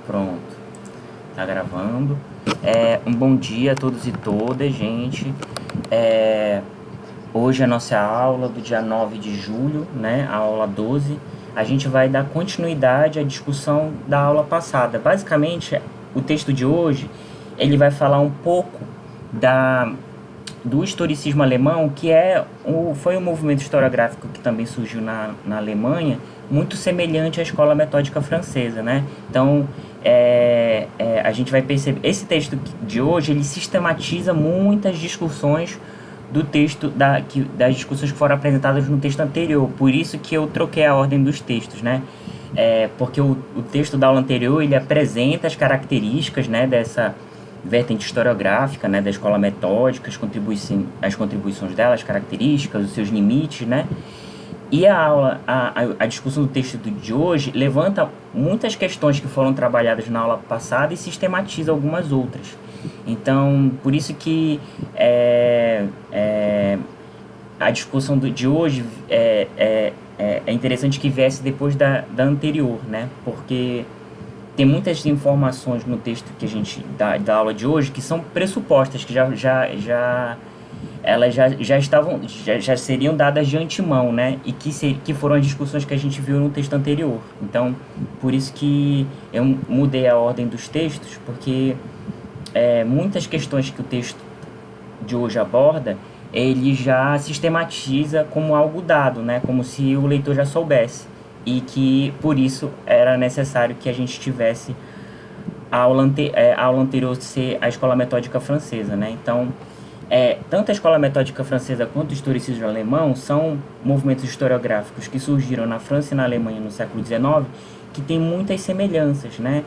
Pronto, tá gravando. Um bom dia a todos e todas, gente. Hoje é a nossa aula do dia 9 de julho, né? A aula 12. A gente vai dar continuidade à discussão da aula passada. Basicamente, o texto de hoje, ele vai falar um pouco do historicismo alemão, que foi um movimento historiográfico que também surgiu na Alemanha, muito semelhante à escola metódica francesa, né? Então, a gente vai perceber... Esse texto de hoje, ele sistematiza muitas discussões do texto, das discussões que foram apresentadas no texto anterior. Por isso que eu troquei a ordem dos textos, né? Porque o texto da aula anterior, ele apresenta as características, né, dessa vertente historiográfica, né, da escola metódica, as contribuições dela, as características, os seus limites, né? E a discussão do texto de hoje levanta muitas questões que foram trabalhadas na aula passada e sistematiza algumas outras. Então, por isso que a discussão de hoje é interessante que viesse depois da anterior, né? Porque tem muitas informações no texto que a gente da aula de hoje que são pressupostas, que elas já seriam dadas de antemão, né? E que foram as discussões que a gente viu no texto anterior. Então, por isso que eu mudei a ordem dos textos, porque muitas questões que o texto de hoje aborda, ele já sistematiza como algo dado, né? Como se o leitor já soubesse. E que, por isso, era necessário que a gente tivesse a aula anterior ser a escola metódica francesa, né? Então, tanto a escola metódica francesa quanto o historicismo alemão são movimentos historiográficos que surgiram na França e na Alemanha no século XIX, que têm muitas semelhanças, né?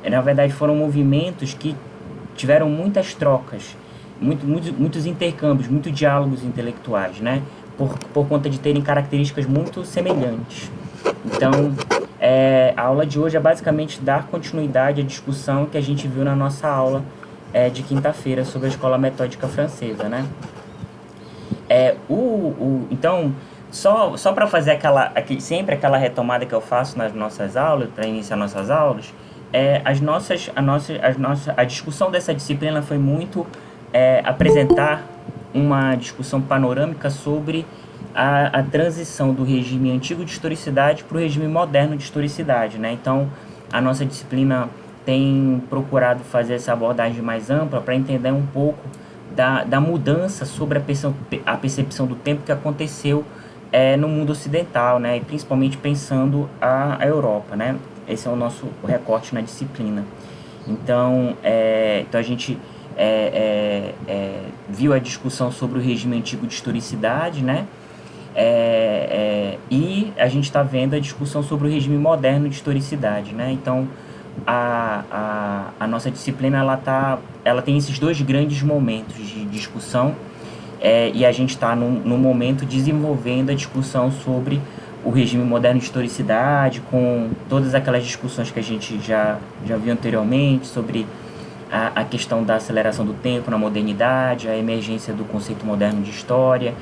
Na verdade, foram movimentos que tiveram muitas trocas, muitos intercâmbios, muitos diálogos intelectuais, né? Por conta de terem características muito semelhantes. Então, a aula de hoje é basicamente dar continuidade à discussão que a gente viu na nossa aula de quinta-feira sobre a escola metódica francesa, né? Então, só para fazer sempre aquela retomada que eu faço nas nossas aulas, para iniciar nossas aulas, a discussão dessa disciplina foi muito apresentar uma discussão panorâmica sobre a transição do regime antigo de historicidade para o regime moderno de historicidade, né? Então, a nossa disciplina tem procurado fazer essa abordagem mais ampla para entender um pouco da mudança sobre a percepção do tempo que aconteceu no mundo ocidental, né? E principalmente pensando a Europa, né? Esse é o nosso recorte na disciplina. Então, a gente viu a discussão sobre o regime antigo de historicidade, né? E a gente está vendo a discussão sobre o regime moderno de historicidade, né? Então, a nossa disciplina ela tem esses dois grandes momentos de discussão, e a gente está no momento desenvolvendo a discussão sobre o regime moderno de historicidade, com todas aquelas discussões que a gente já viu anteriormente sobre a questão da aceleração do tempo na modernidade, a emergência do conceito moderno de história,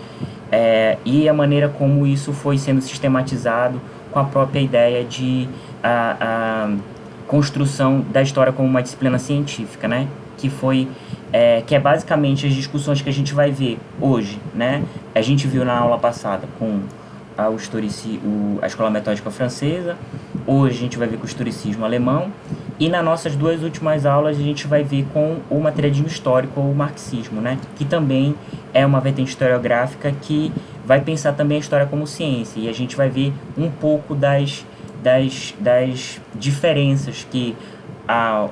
e a maneira como isso foi sendo sistematizado com a própria ideia de a construção da história como uma disciplina científica, né? Que é basicamente as discussões que a gente vai ver hoje, né? A gente viu na aula passada com a escola metódica francesa, hoje a gente vai ver com o historicismo alemão, e nas nossas duas últimas aulas a gente vai ver com o materialismo histórico ou o marxismo, né? Que também é uma vertente historiográfica que vai pensar também a história como ciência, e a gente vai ver um pouco das diferenças que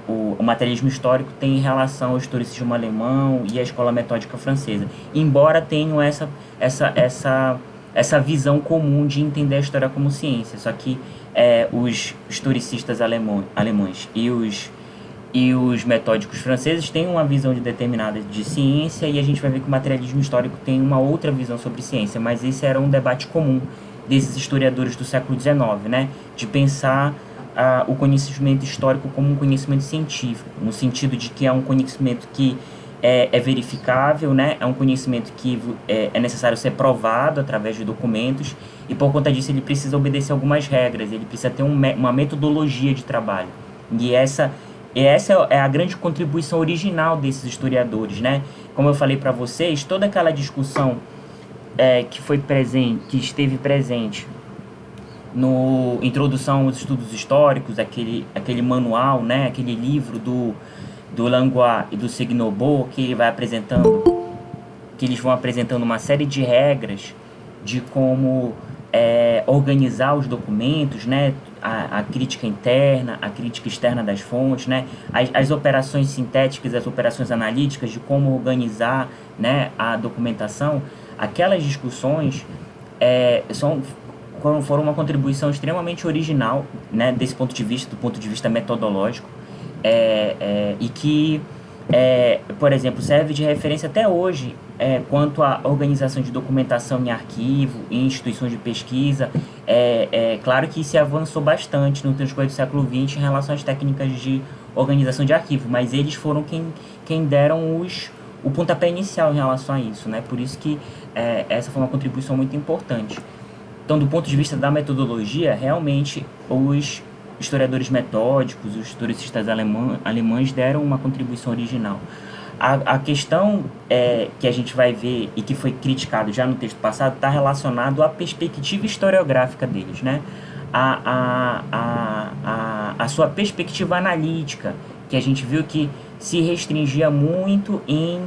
o materialismo histórico tem em relação ao historicismo alemão e à escola metódica francesa, embora tenham essa visão comum de entender a história como ciência. Só que os historicistas alemães e os metódicos franceses têm uma visão determinada de ciência, e a gente vai ver que o materialismo histórico tem uma outra visão sobre ciência, mas esse era um debate comum desses historiadores do século XIX, né? De pensar o conhecimento histórico como um conhecimento científico, no sentido de que é um conhecimento que é verificável, né? É um conhecimento que é necessário ser provado através de documentos, e por conta disso ele precisa obedecer algumas regras, ele precisa ter uma metodologia de trabalho. E essa é a grande contribuição original desses historiadores, né? Como eu falei para vocês, toda aquela discussão que esteve presente no Introdução aos Estudos Históricos, aquele manual, né? Aquele livro do Langlois e do Signobo, que eles vão apresentando uma série de regras de como organizar os documentos, né? A crítica interna, a crítica externa das fontes, né? As operações sintéticas, as operações analíticas de como organizar, né, a documentação. Aquelas discussões foram uma contribuição extremamente original, né, desse ponto de vista, do ponto de vista metodológico, e que, por exemplo, serve de referência até hoje quanto à organização de documentação em arquivo, em instituições de pesquisa. Claro que se avançou bastante no transcorrer do século XX em relação às técnicas de organização de arquivo, mas eles foram quem deram o pontapé inicial em relação a isso, né? Por isso que essa foi uma contribuição muito importante. Então, do ponto de vista da metodologia, realmente os historiadores metódicos, os historicistas alemães deram uma contribuição original. A questão que a gente vai ver e que foi criticado já no texto passado está relacionado à perspectiva historiográfica deles, né? A sua perspectiva analítica, que a gente viu que se restringia muito em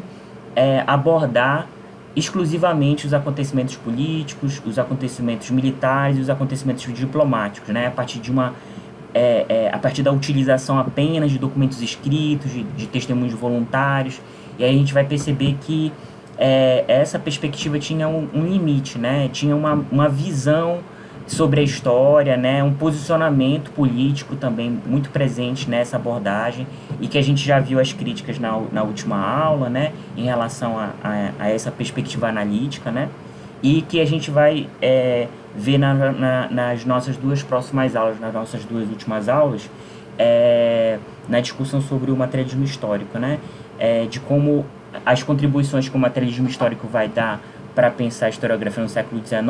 abordar exclusivamente os acontecimentos políticos, os acontecimentos militares e os acontecimentos diplomáticos, né? A partir da utilização apenas de documentos escritos, de testemunhos voluntários. E aí a gente vai perceber que essa perspectiva tinha um limite, né? Tinha uma visão sobre a história, né? Um posicionamento político também muito presente nessa abordagem, e que a gente já viu as críticas na última aula, né? Em relação a essa perspectiva analítica, né? E que a gente vai ver nas nossas duas próximas aulas, nas nossas duas últimas aulas, na discussão sobre o materialismo histórico, né? De como as contribuições que o materialismo histórico vai dar para pensar a historiografia no século XIX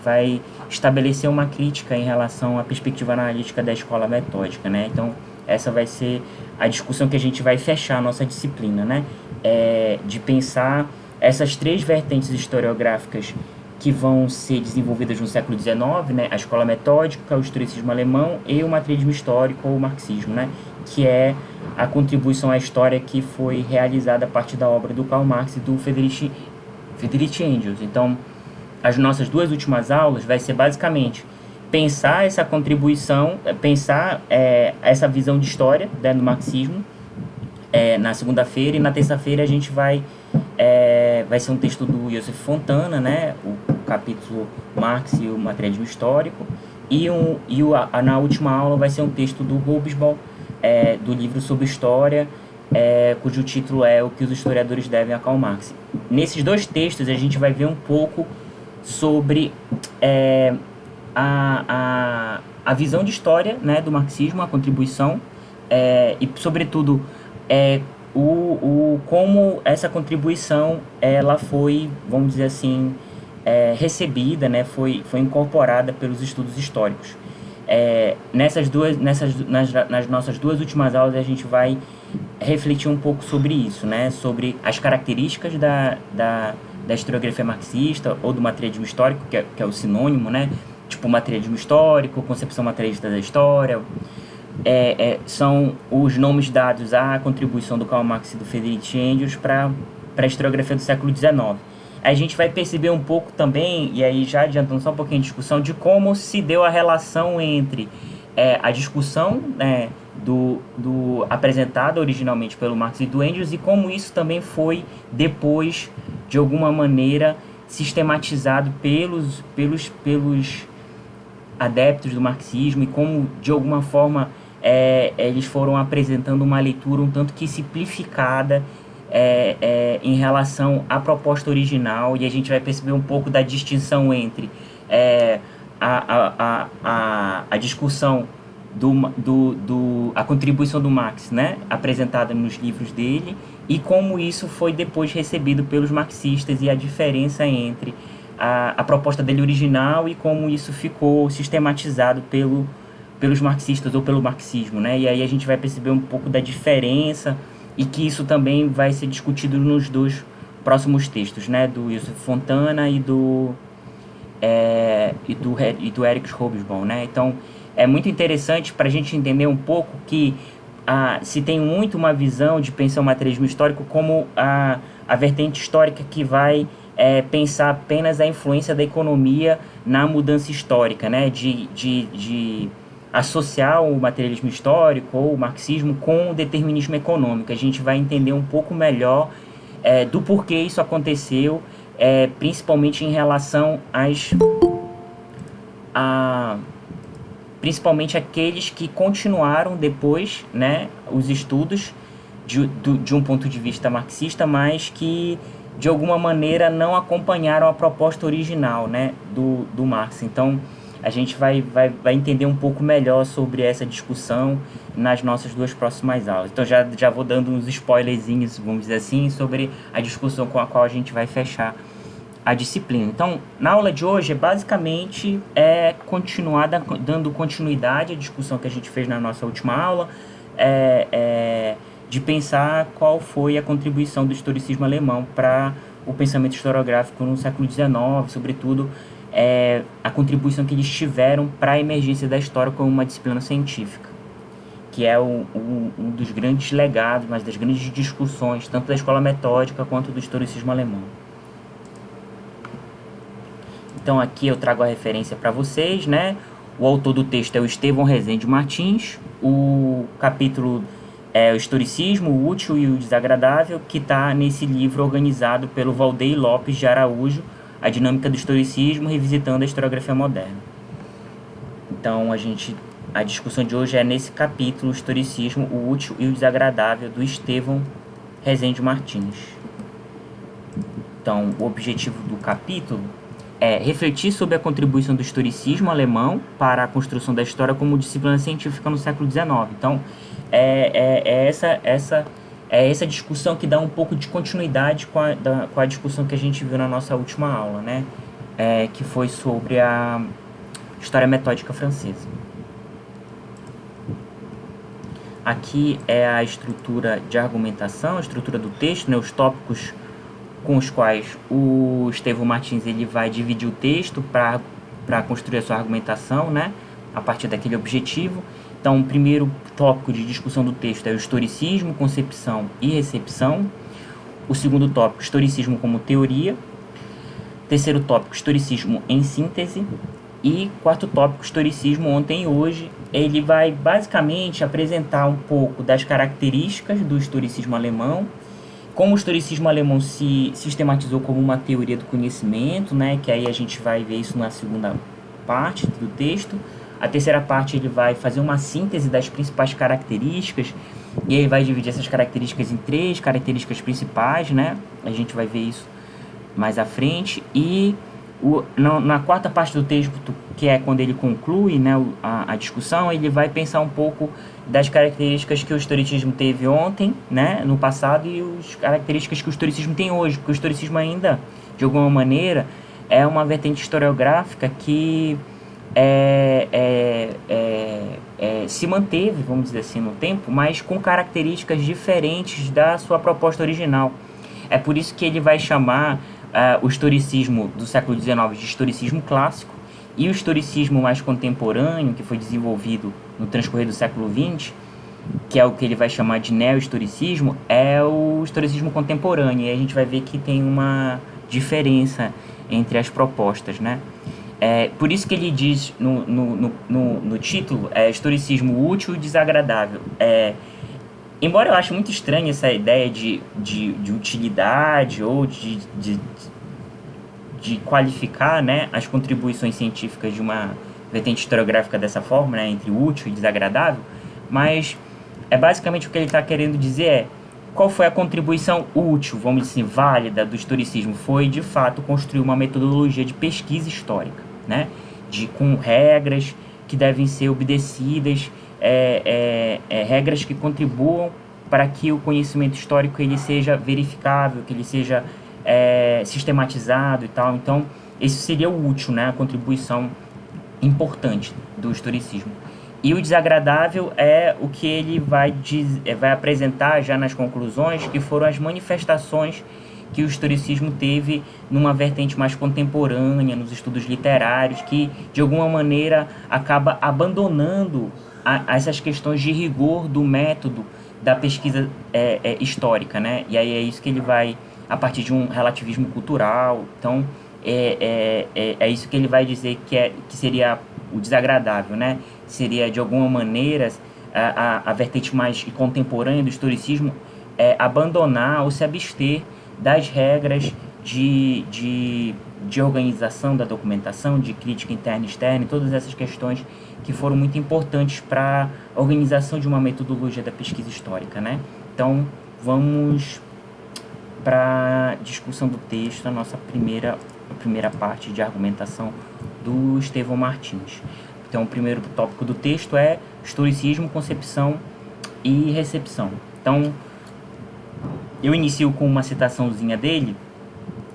vai estabelecer uma crítica em relação à perspectiva analítica da escola metódica, né? Então, essa vai ser a discussão que a gente vai fechar a nossa disciplina, né? De pensar essas três vertentes historiográficas que vão ser desenvolvidas no século XIX, né? A escola metódica, o historicismo alemão e o materialismo histórico ou o marxismo, né? Que é a contribuição à história que foi realizada a partir da obra do Karl Marx e do Friedrich Engels. Então, as nossas duas últimas aulas vai ser basicamente pensar essa contribuição, pensar essa visão de história, né, do marxismo, na segunda-feira, e na terça-feira a gente vai ser um texto do Joseph Fontana, né, o capítulo Marx e o materialismo histórico, na última aula vai ser um texto do Hobsbawm, do livro sobre história, cujo título é O que os historiadores devem a Karl Marx. Nesses dois textos a gente vai ver um pouco sobre a visão de história, né, do marxismo, a contribuição, e sobretudo como essa contribuição ela foi, vamos dizer assim, recebida, né, foi incorporada pelos estudos históricos. Nas nossas duas últimas aulas a gente vai refletir um pouco sobre isso, né? Sobre as características da historiografia marxista ou do materialismo histórico, que é o sinônimo, né? Tipo, materialismo histórico, concepção materialista da história. São os nomes dados à contribuição do Karl Marx e do Friedrich Engels para a historiografia do século XIX. A gente vai perceber um pouco também, e aí já adiantando só um pouquinho a discussão, de como se deu a relação entre a discussão, né, apresentada originalmente pelo Marx e do Engels, e como isso também foi depois, de alguma maneira, sistematizado pelos adeptos do marxismo, e como, de alguma forma, eles foram apresentando uma leitura um tanto que simplificada em relação à proposta original, e a gente vai perceber um pouco da distinção entre a discussão a contribuição do Marx, né, apresentada nos livros dele, e como isso foi depois recebido pelos marxistas, e a diferença entre a proposta dele original e como isso ficou sistematizado pelos marxistas ou pelo marxismo, né? E aí a gente vai perceber um pouco da diferença e que isso também vai ser discutido nos dois próximos textos, né? Do Yusuf Fontana e do Eric Hobsbawm, né? Então, é muito interessante para a gente entender um pouco que se tem muito uma visão de pensar o materialismo histórico como a vertente histórica que vai pensar apenas a influência da economia na mudança histórica, né? De associar o materialismo histórico ou o marxismo com o determinismo econômico. A gente vai entender um pouco melhor do porquê isso aconteceu, principalmente em relação principalmente aqueles que continuaram depois, né, os estudos de um ponto de vista marxista, mas que de alguma maneira não acompanharam a proposta original, né, do Marx. Então a gente vai entender um pouco melhor sobre essa discussão nas nossas duas próximas aulas. Então já vou dando uns spoilerzinhos, vamos dizer assim, sobre a discussão com a qual a gente vai fechar a disciplina. Então, na aula de hoje, basicamente continuar dando continuidade à discussão que a gente fez na nossa última aula, de pensar qual foi a contribuição do historicismo alemão para o pensamento historiográfico no século XIX, sobretudo a contribuição que eles tiveram para a emergência da história como uma disciplina científica, que é um dos grandes legados, mas das grandes discussões, tanto da escola metódica quanto do historicismo alemão. Então aqui eu trago a referência para vocês, né? O autor do texto é o Estevão Rezende Martins, o capítulo é o Historicismo, o Útil e o Desagradável, que está nesse livro organizado pelo Valdeir Lopes de Araújo, A Dinâmica do Historicismo, revisitando a historiografia moderna. Então a discussão de hoje é nesse capítulo, o Historicismo, o Útil e o Desagradável, do Estevão Rezende Martins. Então o objetivo do capítulo é refletir sobre a contribuição do historicismo alemão para a construção da história como disciplina científica no século XIX. Então, essa discussão que dá um pouco de continuidade com a discussão que a gente viu na nossa última aula, né? Que foi sobre a história metódica francesa. Aqui é a estrutura de argumentação, a estrutura do texto, né? Os tópicos com os quais o Estevão Martins ele vai dividir o texto para construir a sua argumentação, né, a partir daquele objetivo. Então, o primeiro tópico de discussão do texto é o historicismo, concepção e recepção. O segundo tópico, historicismo como teoria. Terceiro tópico, historicismo em síntese. E quarto tópico, historicismo ontem e hoje. Ele vai basicamente apresentar um pouco das características do historicismo alemão, como o historicismo alemão se sistematizou como uma teoria do conhecimento, né, que aí a gente vai ver isso na segunda parte do texto. A terceira parte ele vai fazer uma síntese das principais características, e aí vai dividir essas características em 3 características principais, né, a gente vai ver isso mais à frente. E na quarta parte do texto, que é quando ele conclui, né, a discussão, ele vai pensar um pouco das características que o historicismo teve ontem, né, no passado, e as características que o historicismo tem hoje, porque o historicismo ainda, de alguma maneira, é uma vertente historiográfica que se manteve, vamos dizer assim, no tempo, mas com características diferentes da sua proposta original. É por isso que ele vai chamar o historicismo do século XIX de historicismo clássico, e o historicismo mais contemporâneo, que foi desenvolvido no transcorrer do século XX, que é o que ele vai chamar de neo-historicismo, é o historicismo contemporâneo. E a gente vai ver que tem uma diferença entre as propostas, né? Por isso que ele diz no título, historicismo útil e desagradável. Embora eu ache muito estranha essa ideia de utilidade ou de qualificar, né, as contribuições científicas de uma vertente historiográfica dessa forma, né, entre útil e desagradável, mas basicamente o que ele está querendo dizer qual foi a contribuição útil, vamos dizer assim, válida do historicismo. Foi, de fato, construir uma metodologia de pesquisa histórica, né, com regras que devem ser obedecidas, regras que contribuam para que o conhecimento histórico ele seja verificável, que ele seja sistematizado e tal. Então, esse seria o útil, né, a contribuição importante do historicismo. E o desagradável é o que ele vai apresentar já nas conclusões, que foram as manifestações que o historicismo teve numa vertente mais contemporânea, nos estudos literários, que de alguma maneira acaba abandonando essas questões de rigor do método da pesquisa histórica, né? E aí é isso que ele vai, a partir de um relativismo cultural. Então, é isso que ele vai dizer que seria o desagradável, né? Seria, de alguma maneira, a vertente mais contemporânea do historicismo abandonar ou se abster das regras de organização da documentação, de crítica interna e externa, e todas essas questões que foram muito importantes para a organização de uma metodologia da pesquisa histórica, né? Então, vamos para a discussão do texto, a nossa primeira parte de argumentação do Estevão Martins. Então, o primeiro tópico do texto é historicismo, concepção e recepção. Então, eu inicio com uma citaçãozinha dele,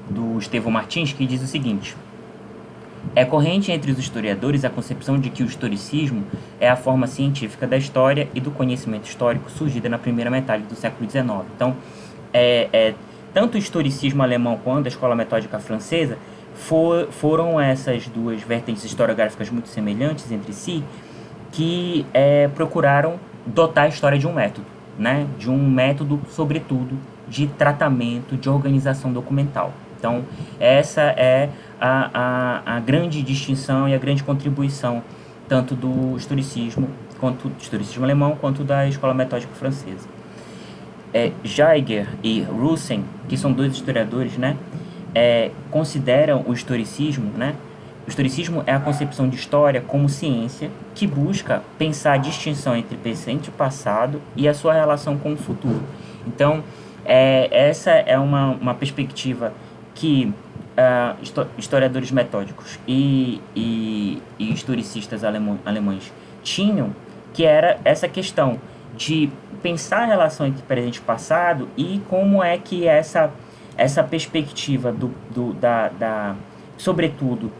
do Estevão Martins, que diz o seguinte: é corrente entre os historiadores a concepção de que o historicismo é a forma científica da história e do conhecimento histórico surgida na primeira metade do século XIX. Então, tanto o historicismo alemão quanto a escola metódica francesa foram essas duas vertentes historiográficas muito semelhantes entre si, que procuraram dotar a história de um método, né? De um método, sobretudo, de tratamento, de organização documental. Então, essa é a grande distinção e a grande contribuição tanto do historicismo alemão quanto da escola metódica francesa. Geiger e Russen, que são dois historiadores, né, consideram o historicismo, né? O historicismo é a concepção de história como ciência que busca pensar a distinção entre presente e passado e a sua relação com o futuro. Então, essa é uma perspectiva que historiadores metódicos e historicistas alemães tinham, que era essa questão de pensar a relação entre presente e passado e como é que essa perspectiva sobretudo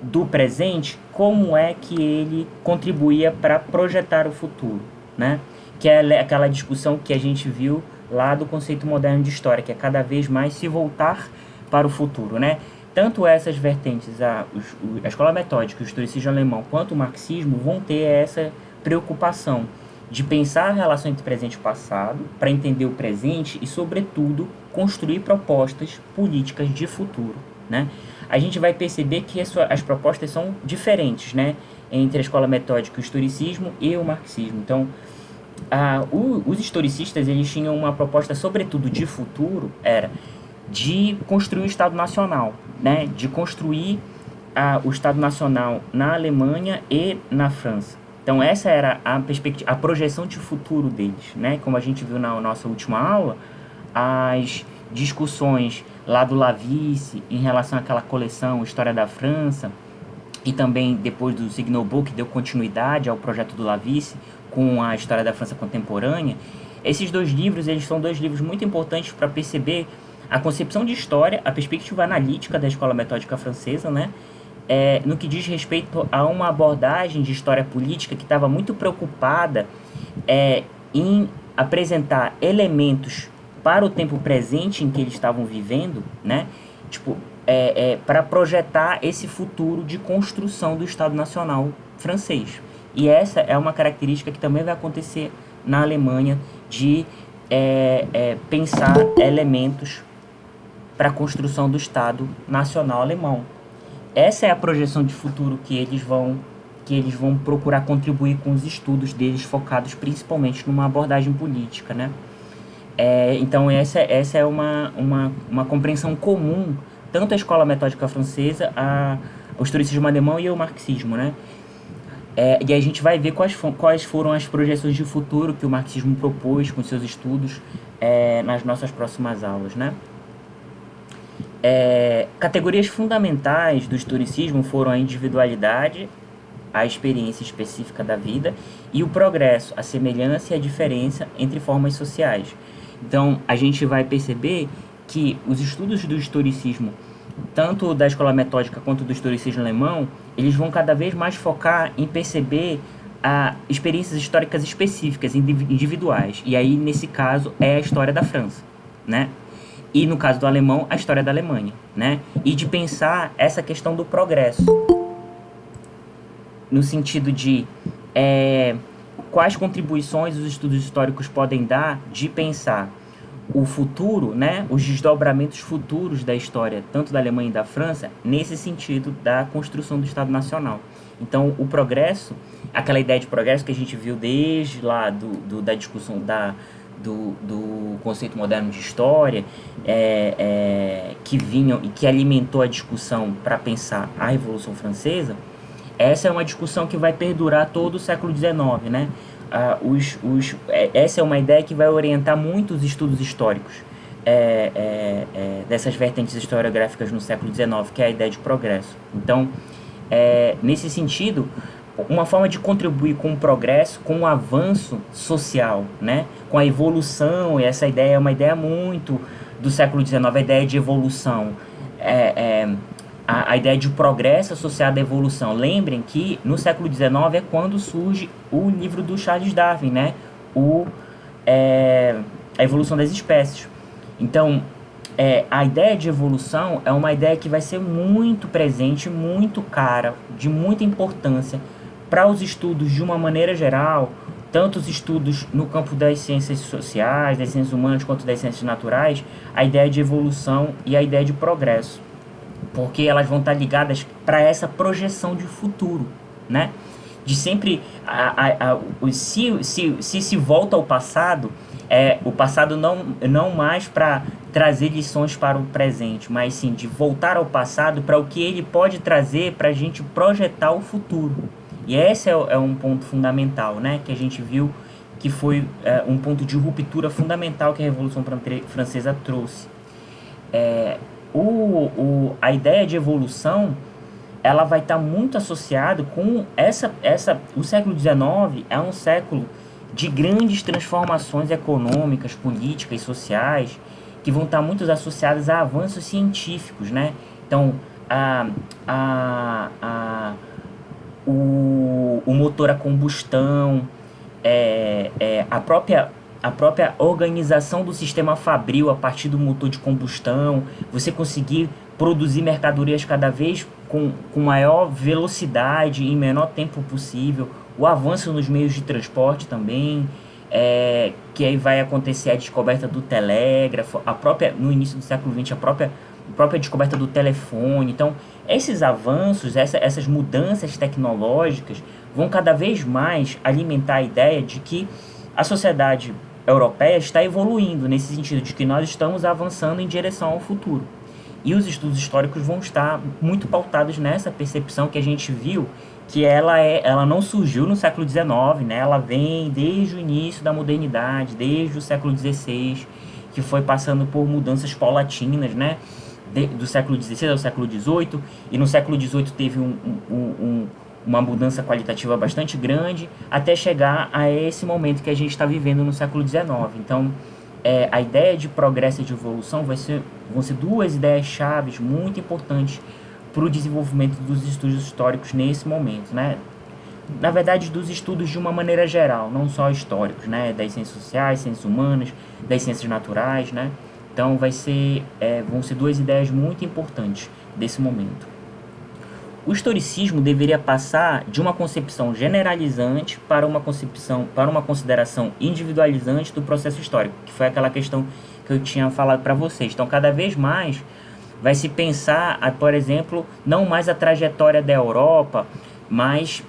do presente, como é que ele contribuía para projetar o futuro, né? Que é aquela discussão que a gente viu lá do conceito moderno de história, que é cada vez mais se voltar para o futuro, né? Tanto essas vertentes, a escola metódica, o historicismo alemão, quanto o marxismo, vão ter essa preocupação de pensar a relação entre presente e passado, para entender o presente e, sobretudo, construir propostas políticas de futuro, né? A gente vai perceber que as propostas são diferentes, né, entre a escola metódica, o historicismo e o marxismo. Então, os historicistas, eles tinham uma proposta, sobretudo de futuro, era de construir o Estado Nacional, né, de construir o Estado Nacional na Alemanha e na França. Então, essa era a perspectiva, a projeção de futuro deles, né? Como a gente viu na nossa última aula, as discussões lá do Lavice em relação àquela coleção História da França, e também depois do Signobo, que deu continuidade ao projeto do Lavice com a História da França Contemporânea. Esses dois livros, eles são dois livros muito importantes para perceber a concepção de história, a perspectiva analítica da escola metódica francesa, né? No que diz respeito a uma abordagem de história política que estava muito preocupada em apresentar elementos para o tempo presente em que eles estavam vivendo, né? Tipo, para projetar esse futuro de construção do Estado Nacional francês. E essa é uma característica que também vai acontecer na Alemanha, de pensar elementos para a construção do Estado Nacional Alemão. Essa é a projeção de futuro que eles vão procurar contribuir com os estudos deles, focados principalmente numa abordagem política, né? Então essa é uma compreensão comum, tanto à escola metódica francesa, ao historicismo alemão e ao marxismo, né? E aí a gente vai ver quais foram as projeções de futuro que o marxismo propôs com seus estudos nas nossas próximas aulas, né? Categorias fundamentais do historicismo foram a individualidade, a experiência específica da vida, e o progresso, a semelhança e a diferença entre formas sociais. Então, a gente vai perceber que os estudos do historicismo, tanto da escola metódica quanto do historicismo alemão, eles vão cada vez mais focar em perceber a experiências históricas específicas, individuais. E aí, nesse caso, é a história da França, né? E no caso do alemão, a história da Alemanha, né? E de pensar essa questão do progresso, no sentido de quais contribuições os estudos históricos podem dar de pensar o futuro, né, os desdobramentos futuros da história, tanto da Alemanha e da França, nesse sentido da construção do Estado Nacional. Então, o progresso, aquela ideia de progresso que a gente viu desde lá da discussão do conceito moderno de história, que vinham e que alimentou a discussão para pensar a Revolução Francesa, essa é uma discussão que vai perdurar todo o século XIX, né? Essa é uma ideia que vai orientar muitos estudos históricos dessas vertentes historiográficas no século XIX, que é a ideia de progresso. Então, nesse sentido, uma forma de contribuir com o progresso, com o avanço social, né? Com a evolução, e essa ideia é uma ideia muito do século XIX, a ideia de evolução, a ideia de progresso associado à evolução. Lembrem que no século XIX é quando surge o livro do Charles Darwin, né? A evolução das espécies. Então, a ideia de evolução é uma ideia que vai ser muito presente, muito cara, de muita importância para os estudos de uma maneira geral, tanto os estudos no campo das ciências sociais, das ciências humanas, quanto das ciências naturais, a ideia de evolução e a ideia de progresso, porque elas vão estar ligadas para essa projeção de futuro, né? De sempre, se volta ao passado, o passado não mais para trazer lições para o presente, mas sim de voltar ao passado para o que ele pode trazer para a gente projetar o futuro. E esse é um ponto fundamental, né? Que a gente viu que foi um ponto de ruptura fundamental que a Revolução Francesa trouxe. A ideia de evolução, ela vai estar muito associada com o século XIX é um século de grandes transformações econômicas, políticas e sociais, que vão estar muito associadas a avanços científicos, né? Então, o motor a combustão, a própria organização do sistema fabril a partir do motor de combustão, você conseguir produzir mercadorias cada vez com maior velocidade em menor tempo possível, o avanço nos meios de transporte também, que aí vai acontecer a descoberta do telégrafo, no início do século XX, a própria descoberta do telefone. Então, esses avanços, essas mudanças tecnológicas vão cada vez mais alimentar a ideia de que a sociedade europeia está evoluindo, nesse sentido de que nós estamos avançando em direção ao futuro. E os estudos históricos vão estar muito pautados nessa percepção que a gente viu, que ela não surgiu no século XIX, né? Ela vem desde o início da modernidade, desde o século XVI, que foi passando por mudanças paulatinas, né? Do século XVI ao século XVIII, e no século XVIII teve uma mudança qualitativa bastante grande, até chegar a esse momento que a gente está vivendo no século XIX. Então, a ideia de progresso e de evolução vão ser duas ideias chaves muito importantes para o desenvolvimento dos estudos históricos nesse momento, né? Na verdade, dos estudos de uma maneira geral, não só históricos, né? Das ciências sociais, ciências humanas, das ciências naturais, né? Então, vão ser duas ideias muito importantes desse momento. O historicismo deveria passar de uma concepção generalizante para uma consideração individualizante do processo histórico, que foi aquela questão que eu tinha falado para vocês. Então, cada vez mais vai se pensar, por exemplo, não mais a trajetória da Europa, mas,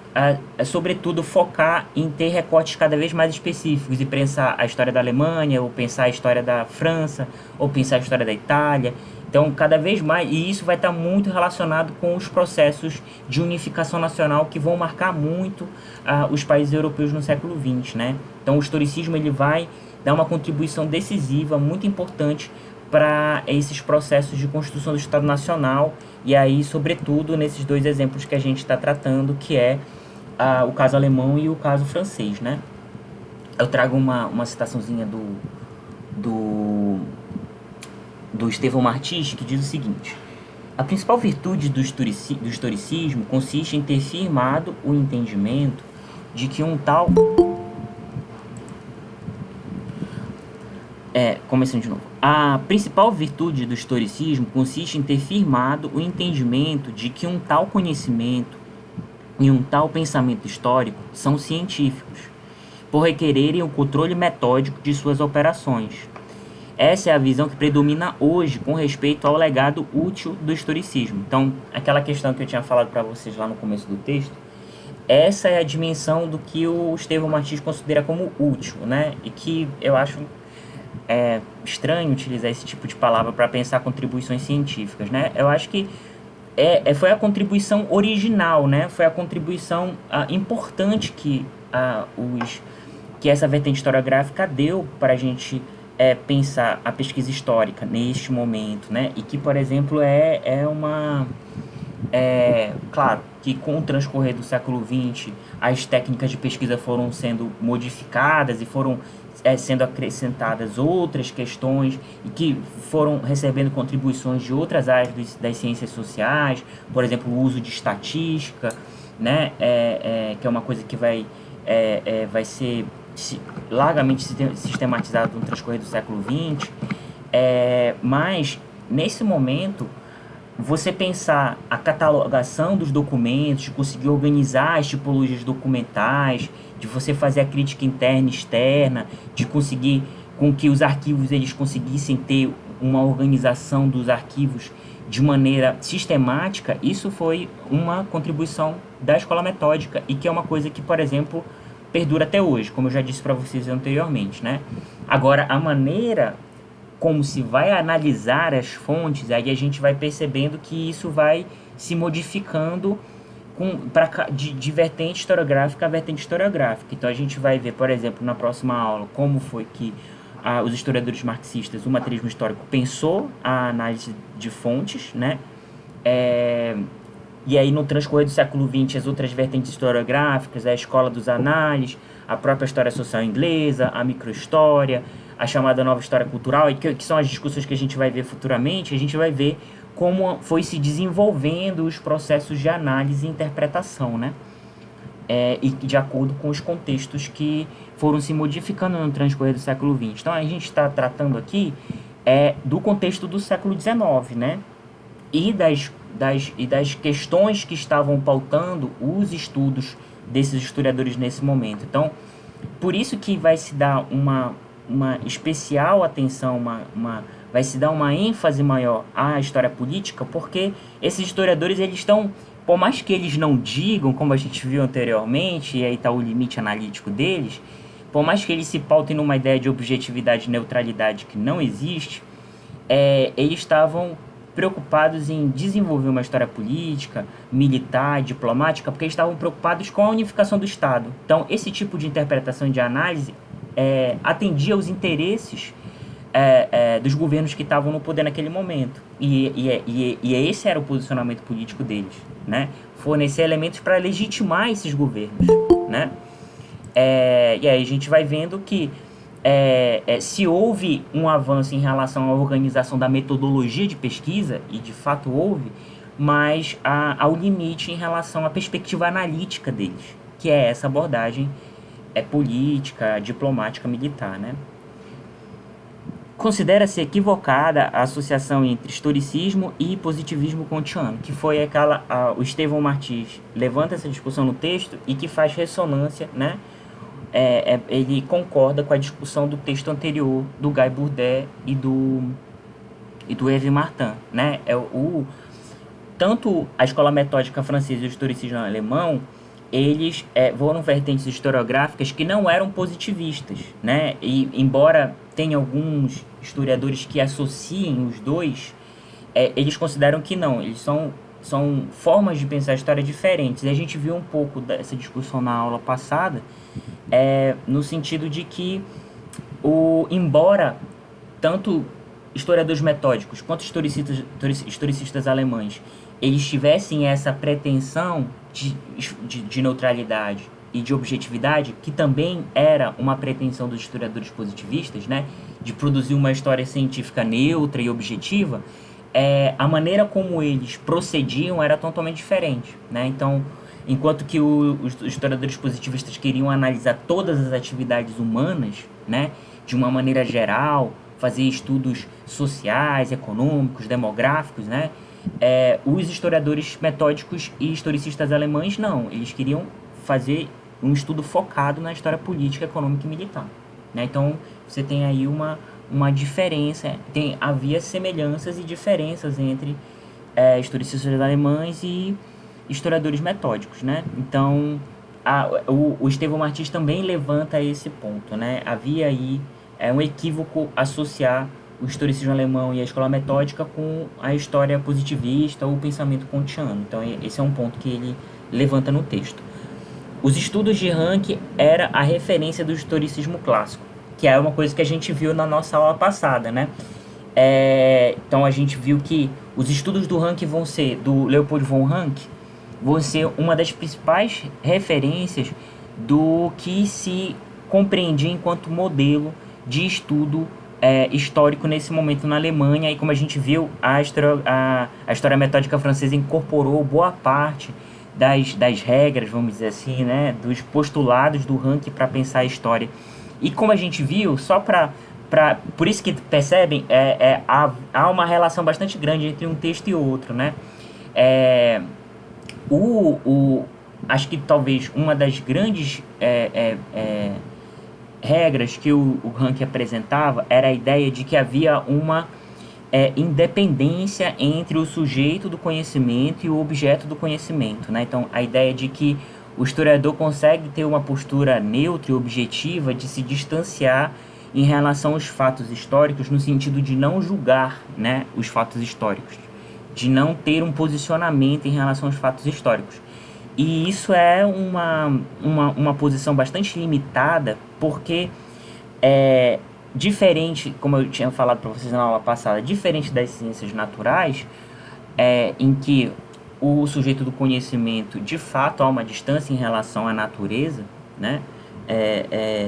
sobretudo, focar em ter recortes cada vez mais específicos e pensar a história da Alemanha, ou pensar a história da França, ou pensar a história da Itália. Então, cada vez mais, e isso vai estar muito relacionado com os processos de unificação nacional que vão marcar muito os países europeus no século XX, né? Então, o historicismo ele vai dar uma contribuição decisiva, muito importante para esses processos de construção do Estado Nacional, e aí, sobretudo, nesses dois exemplos que a gente está tratando, que é o caso alemão e o caso francês, né? Eu trago uma citaçãozinha do Estevão Martins, que diz o seguinte: a principal virtude do historicismo consiste em ter firmado o entendimento de que um tal... Começando de novo. A principal virtude do historicismo consiste em ter firmado o entendimento de que um tal conhecimento e um tal pensamento histórico são científicos, por requererem o controle metódico de suas operações. Essa é a visão que predomina hoje com respeito ao legado útil do historicismo. Então, aquela questão que eu tinha falado para vocês lá no começo do texto, essa é a dimensão do que o Estevão Martins considera como útil, né? E que eu acho estranho utilizar esse tipo de palavra para pensar contribuições científicas, né? Eu acho que foi a contribuição original, né? Foi a contribuição importante que essa vertente historiográfica deu para a gente pensar a pesquisa histórica neste momento, né? E que, por exemplo, claro, que com o transcorrer do século XX, as técnicas de pesquisa foram sendo modificadas e foram sendo acrescentadas outras questões e que foram recebendo contribuições de outras áreas das ciências sociais, por exemplo, o uso de estatística, né? Que é uma coisa que vai ser largamente sistematizado no transcorrer do século XX. Mas, nesse momento, você pensar a catalogação dos documentos, de conseguir organizar as tipologias documentais, de você fazer a crítica interna e externa, de conseguir com que os arquivos eles conseguissem ter uma organização dos arquivos de maneira sistemática, isso foi uma contribuição da escola metódica e que é uma coisa que, por exemplo, perdura até hoje, como eu já disse para vocês anteriormente, né? Agora, a maneira como se vai analisar as fontes, aí a gente vai percebendo que isso vai se modificando de vertente historiográfica a vertente historiográfica. Então a gente vai ver, por exemplo, na próxima aula, como foi que os historiadores marxistas, o materialismo histórico, pensou a análise de fontes, né? E aí no transcorrer do século XX, as outras vertentes historiográficas, a escola dos análises, a própria história social inglesa, a microhistória, a chamada nova história cultural, e que são as discussões que a gente vai ver futuramente, a gente vai ver como foi se desenvolvendo os processos de análise e interpretação, né? E de acordo com os contextos que foram se modificando no transcorrer do século XX. Então, a gente está tratando aqui do contexto do século XIX, né? E das questões que estavam pautando os estudos desses historiadores nesse momento. Então, por isso que vai se dar uma especial atenção, vai se dar uma ênfase maior à história política, porque esses historiadores, eles estão, por mais que eles não digam, como a gente viu anteriormente, e aí está o limite analítico deles, por mais que eles se pautem numa ideia de objetividade e neutralidade que não existe, eles estavam preocupados em desenvolver uma história política, militar, diplomática, porque eles estavam preocupados com a unificação do Estado. Então, esse tipo de interpretação e de análise atendia aos interesses dos governos que estavam no poder naquele momento. E esse era o posicionamento político deles, né? Fornecer elementos para legitimar esses governos, né? E aí a gente vai vendo que se houve um avanço em relação à organização da metodologia de pesquisa, e de fato houve, mas ao limite em relação à perspectiva analítica deles, que é essa abordagem política, diplomática, militar, né? Considera-se equivocada a associação entre historicismo e positivismo kantiano, que foi o Estevão Martins levanta essa discussão no texto e que faz ressonância, né? Ele concorda com a discussão do texto anterior do Guy Bourdet e do Hervé Martin, né? Tanto a escola metódica francesa e o historicismo alemão, eles foram vertentes historiográficas que não eram positivistas, né? E embora tenha alguns historiadores que associem os dois, eles consideram que não, eles são formas de pensar a história diferentes. E a gente viu um pouco dessa discussão na aula passada, no sentido de que, embora tanto historiadores metódicos quanto historicistas alemães eles tivessem essa pretensão de neutralidade e de objetividade, que também era uma pretensão dos historiadores positivistas, né, de produzir uma história científica neutra e objetiva, a maneira como eles procediam era totalmente diferente, né? Então, enquanto que os historiadores positivistas queriam analisar todas as atividades humanas, né, de uma maneira geral, fazer estudos sociais, econômicos, demográficos, né, os historiadores metódicos e historicistas alemães não, eles queriam fazer um estudo focado na história política, econômica e militar, né? Então você tem aí uma diferença, havia semelhanças e diferenças entre historicistas alemães e historiadores metódicos, né? Então o Estevão Martins também levanta esse ponto, né? Havia aí um equívoco associar o historicismo alemão e a escola metódica com a história positivista ou o pensamento kantiano. Então esse é um ponto que ele levanta no texto. Os estudos de Ranke era a referência do historicismo clássico, que é uma coisa que a gente viu na nossa aula passada, né? Então a gente viu que os estudos do Ranke do Leopold von Ranke, vão ser uma das principais referências do que se compreendia enquanto modelo de estudo histórico nesse momento na Alemanha. E como a gente viu, a história metódica francesa incorporou boa parte das regras, vamos dizer assim, né, dos postulados do Ranke para pensar a história. E como a gente viu, por isso que percebem, há uma relação bastante grande entre um texto e outro, né? Acho que talvez uma das grandes regras que o Ranke apresentava era a ideia de que havia uma independência entre o sujeito do conhecimento e o objeto do conhecimento, né? Então, a ideia de que o historiador consegue ter uma postura neutra e objetiva de se distanciar em relação aos fatos históricos, no sentido de não julgar, né, os fatos históricos, de não ter um posicionamento em relação aos fatos históricos. E isso é uma posição bastante limitada, porque diferente, como eu tinha falado para vocês na aula passada, diferente das ciências naturais, em que o sujeito do conhecimento, de fato, há uma distância em relação à natureza, né?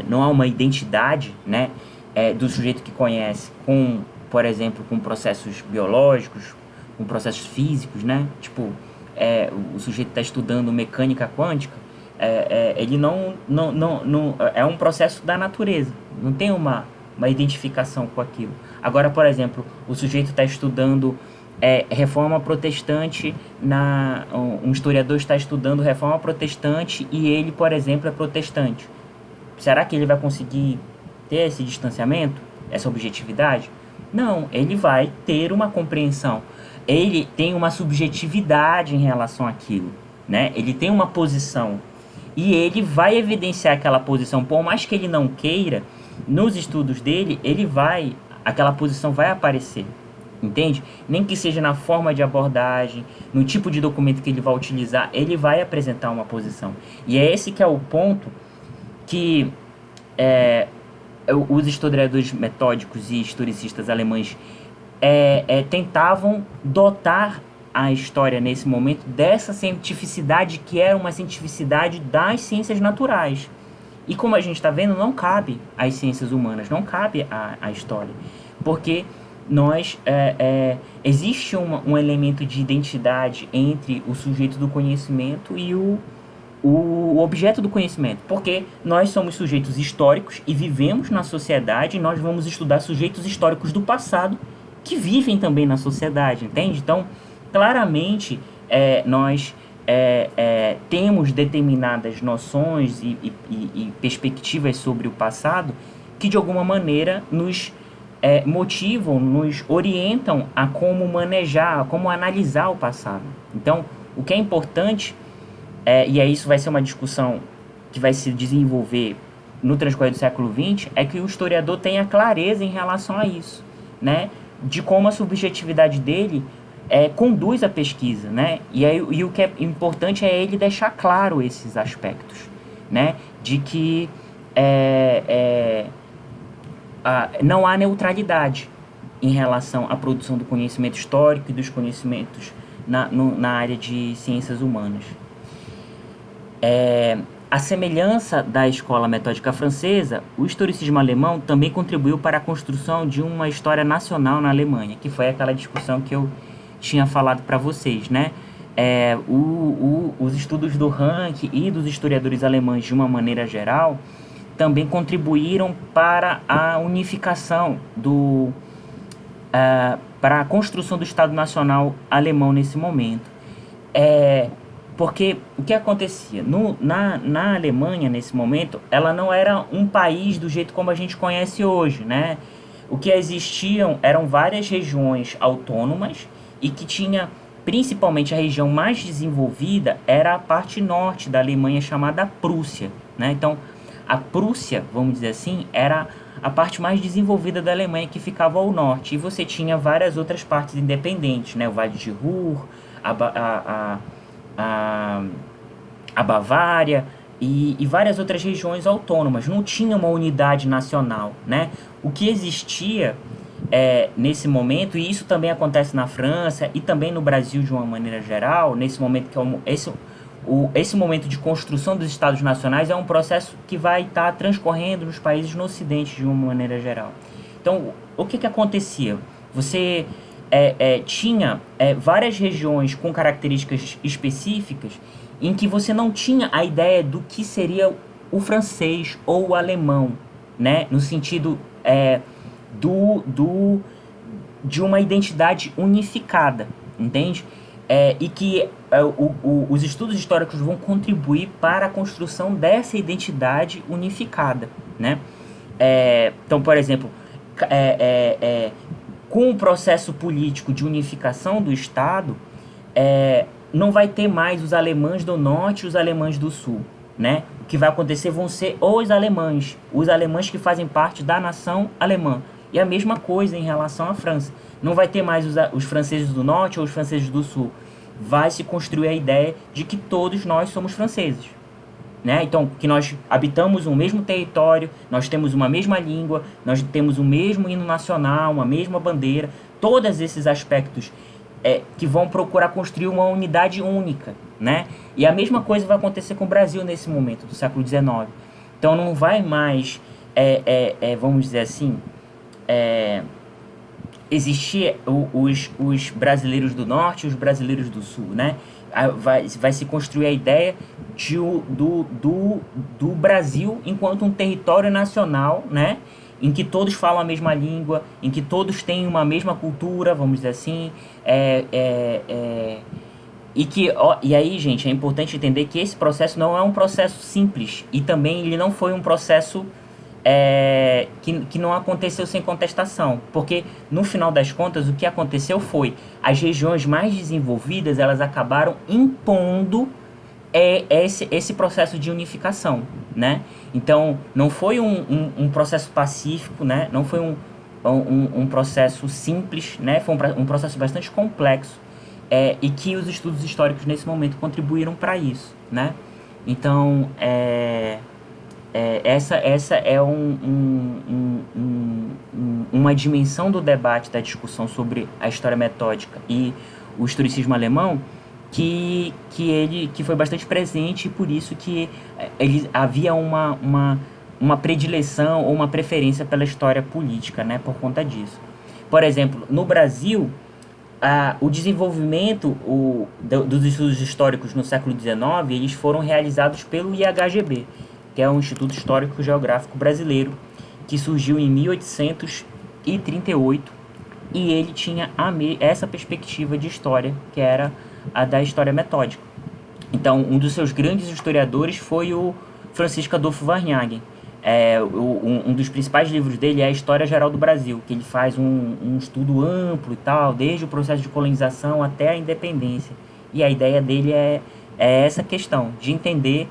Não há uma identidade, né, do sujeito que conhece com, por exemplo, com processos biológicos, com processos físicos, né? Tipo, o sujeito está estudando mecânica quântica, ele não é um processo da natureza, não tem uma identificação com aquilo. Agora, por exemplo, o sujeito está estudando reforma protestante, um historiador está estudando reforma protestante e ele, por exemplo, é protestante. Será que ele vai conseguir ter esse distanciamento, essa objetividade? Não, ele vai ter uma compreensão. Ele tem uma subjetividade em relação àquilo, né? Ele tem uma posição e ele vai evidenciar aquela posição, por mais que ele não queira, nos estudos dele, aquela posição vai aparecer, entende? Nem que seja na forma de abordagem, no tipo de documento que ele vai utilizar, ele vai apresentar uma posição. E é esse que é o ponto que os historiadores metódicos e historicistas alemães tentavam dotar a história nesse momento dessa cientificidade que era uma cientificidade das ciências naturais. E como a gente está vendo, não cabe às ciências humanas, não cabe à história. Porque existe um elemento de identidade entre o sujeito do conhecimento e o objeto do conhecimento. Porque nós somos sujeitos históricos e vivemos na sociedade, e nós vamos estudar sujeitos históricos do passado que vivem também na sociedade, entende? Então, claramente, nós temos determinadas noções e perspectivas sobre o passado que, de alguma maneira, nos motivam, nos orientam a como manejar, a como analisar o passado. Então, o que é importante, e aí isso vai ser uma discussão que vai se desenvolver no transcorrer do século XX, é que o historiador tenha clareza em relação a isso, né? De como a subjetividade dele conduz a pesquisa, né? E o que é importante é ele deixar claro esses aspectos, né? De que não há neutralidade em relação à produção do conhecimento histórico e dos conhecimentos na área de ciências humanas. A semelhança da escola metódica francesa, o historicismo alemão também contribuiu para a construção de uma história nacional na Alemanha, que foi aquela discussão que eu tinha falado para vocês, né? Os estudos do Rank e dos historiadores alemães, de uma maneira geral, também contribuíram para a unificação para a construção do Estado Nacional alemão nesse momento. Porque o que acontecia? Na Alemanha, nesse momento, ela não era um país do jeito como a gente conhece hoje, né? O que existiam eram várias regiões autônomas e que tinha, principalmente a região mais desenvolvida, era a parte norte da Alemanha, chamada Prússia, né? Então, a Prússia, vamos dizer assim, era a parte mais desenvolvida da Alemanha, que ficava ao norte. E você tinha várias outras partes independentes, né? O Vale de Ruhr, a Bavária e várias outras regiões autônomas. Não tinha uma unidade nacional, né? O que existia nesse momento, e isso também acontece na França e também no Brasil de uma maneira geral, nesse momento que esse momento de construção dos estados nacionais é um processo que vai estar transcorrendo nos países no Ocidente de uma maneira geral. Então, o que acontecia? Você tinha várias regiões com características específicas em que você não tinha a ideia do que seria o francês ou o alemão, né? No sentido de uma identidade unificada, entende? E que os estudos históricos vão contribuir para a construção dessa identidade unificada, né? Então, por exemplo, com o processo político de unificação do Estado, não vai ter mais os alemães do norte e os alemães do sul, né? O que vai acontecer vão ser os alemães que fazem parte da nação alemã. E a mesma coisa em relação à França. Não vai ter mais os franceses do norte ou os franceses do sul. Vai se construir a ideia de que todos nós somos franceses, né? Então, que nós habitamos um mesmo território, nós temos uma mesma língua, nós temos o mesmo hino nacional, uma mesma bandeira, todos esses aspectos que vão procurar construir uma unidade única, né? E a mesma coisa vai acontecer com o Brasil nesse momento, do século XIX. Então, não vai mais, vamos dizer assim, existir os brasileiros do norte e os brasileiros do sul, né? Vai se construir a ideia do Brasil enquanto um território nacional, né? Em que todos falam a mesma língua, em que todos têm uma mesma cultura, vamos dizer assim. E aí, gente, é importante entender que esse processo não é um processo simples. E também ele não foi um processo que não aconteceu sem contestação. Porque, no final das contas, o que aconteceu foi as regiões mais desenvolvidas, elas acabaram impondo esse processo de unificação, né? Então, não foi um processo pacífico, né? Não foi um processo simples, né? Foi um processo bastante complexo, e que os estudos históricos nesse momento contribuíram para isso, né? Então, essa é uma dimensão do debate, da discussão sobre a história metódica e o historicismo alemão que foi bastante presente, e por isso que havia uma predileção ou uma preferência pela história política, né, por conta disso. Por exemplo, no Brasil, o desenvolvimento dos estudos históricos no século XIX, eles foram realizados pelo IHGB, que é o Instituto Histórico Geográfico Brasileiro, que surgiu em 1838, e ele tinha essa perspectiva de história, que era a da história metódica. Então, um dos seus grandes historiadores foi o Francisco Adolfo Varnhagen. Um dos principais livros dele é a História Geral do Brasil, que ele faz um estudo amplo e tal, desde o processo de colonização até a independência. E a ideia dele é essa questão de entender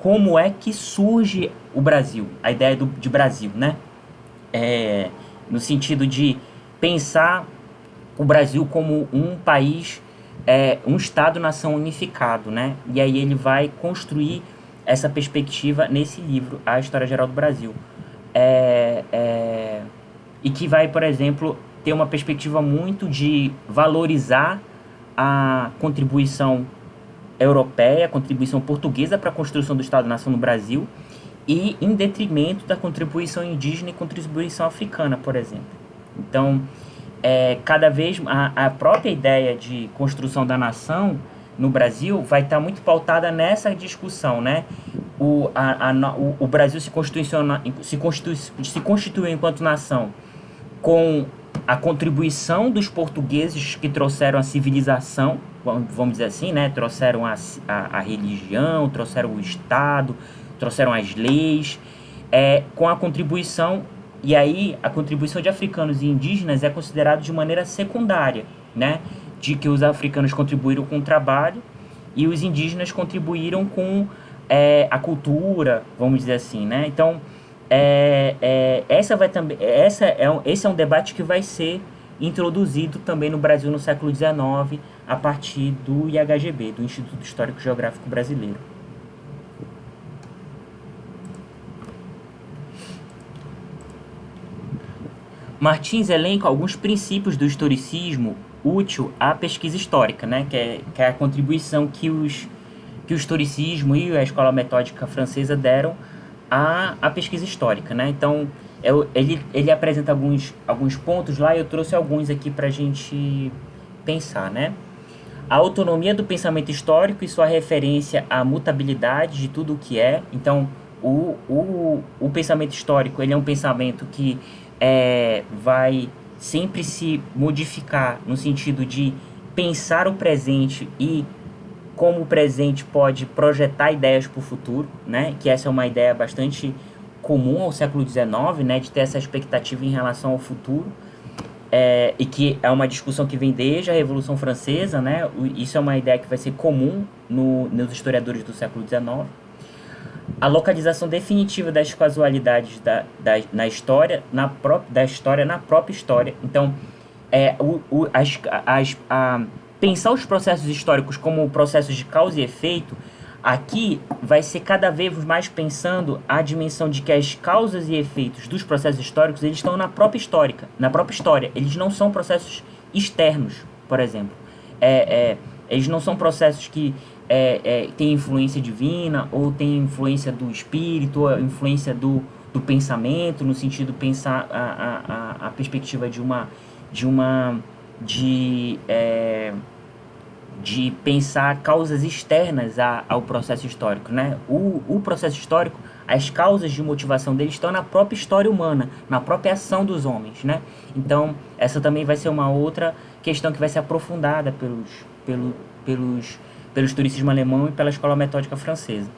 como é que surge o Brasil, a ideia de Brasil, né? No sentido de pensar o Brasil como um país, um Estado-nação unificado, né? E aí ele vai construir essa perspectiva nesse livro, A História Geral do Brasil. E que vai, por exemplo, ter uma perspectiva muito de valorizar a contribuição europeia, a contribuição portuguesa para a construção do Estado-nação no Brasil, e em detrimento da contribuição indígena e contribuição africana, por exemplo. Então, cada vez a própria ideia de construção da nação no Brasil vai estar muito pautada nessa discussão, né? O Brasil se constituiu enquanto nação com a contribuição dos portugueses que trouxeram a civilização, vamos dizer assim, né? Trouxeram a religião, trouxeram o Estado, trouxeram as leis, com a contribuição, e aí a contribuição de africanos e indígenas é considerada de maneira secundária, né? De que os africanos contribuíram com o trabalho e os indígenas contribuíram com a cultura, vamos dizer assim, né? Então, esse é um debate que vai ser introduzido também no Brasil no século XIX, a partir do IHGB, do Instituto Histórico Geográfico Brasileiro. Martins elenca alguns princípios do historicismo útil à pesquisa histórica, né? Que é a contribuição que o historicismo e a escola metódica francesa deram à pesquisa histórica, né? Então, ele apresenta alguns pontos lá, e eu trouxe alguns aqui para a gente pensar, né? A autonomia do pensamento histórico e sua referência à mutabilidade de tudo o que é. Então, o pensamento histórico, ele é um pensamento que vai sempre se modificar no sentido de pensar o presente e como o presente pode projetar ideias para o futuro, né? Que essa é uma ideia bastante comum ao século XIX, né? De ter essa expectativa em relação ao futuro, e que é uma discussão que vem desde a Revolução Francesa, né? Isso é uma ideia que vai ser comum nos historiadores do século XIX. A localização definitiva das casualidades na história, na própria história. Então, pensar os processos históricos como processos de causa e efeito, aqui vai ser cada vez mais pensando a dimensão de que as causas e efeitos dos processos históricos, eles estão na própria história. Eles não são processos externos, por exemplo. Eles não são processos que têm influência divina, ou têm influência do espírito, ou influência do pensamento, no sentido de pensar a perspectiva de pensar causas externas ao processo histórico, né? O processo histórico, as causas de motivação dele estão na própria história humana, na própria ação dos homens, né? Então, essa também vai ser uma outra questão que vai ser aprofundada pelo historicismo alemão e pela escola metódica francesa.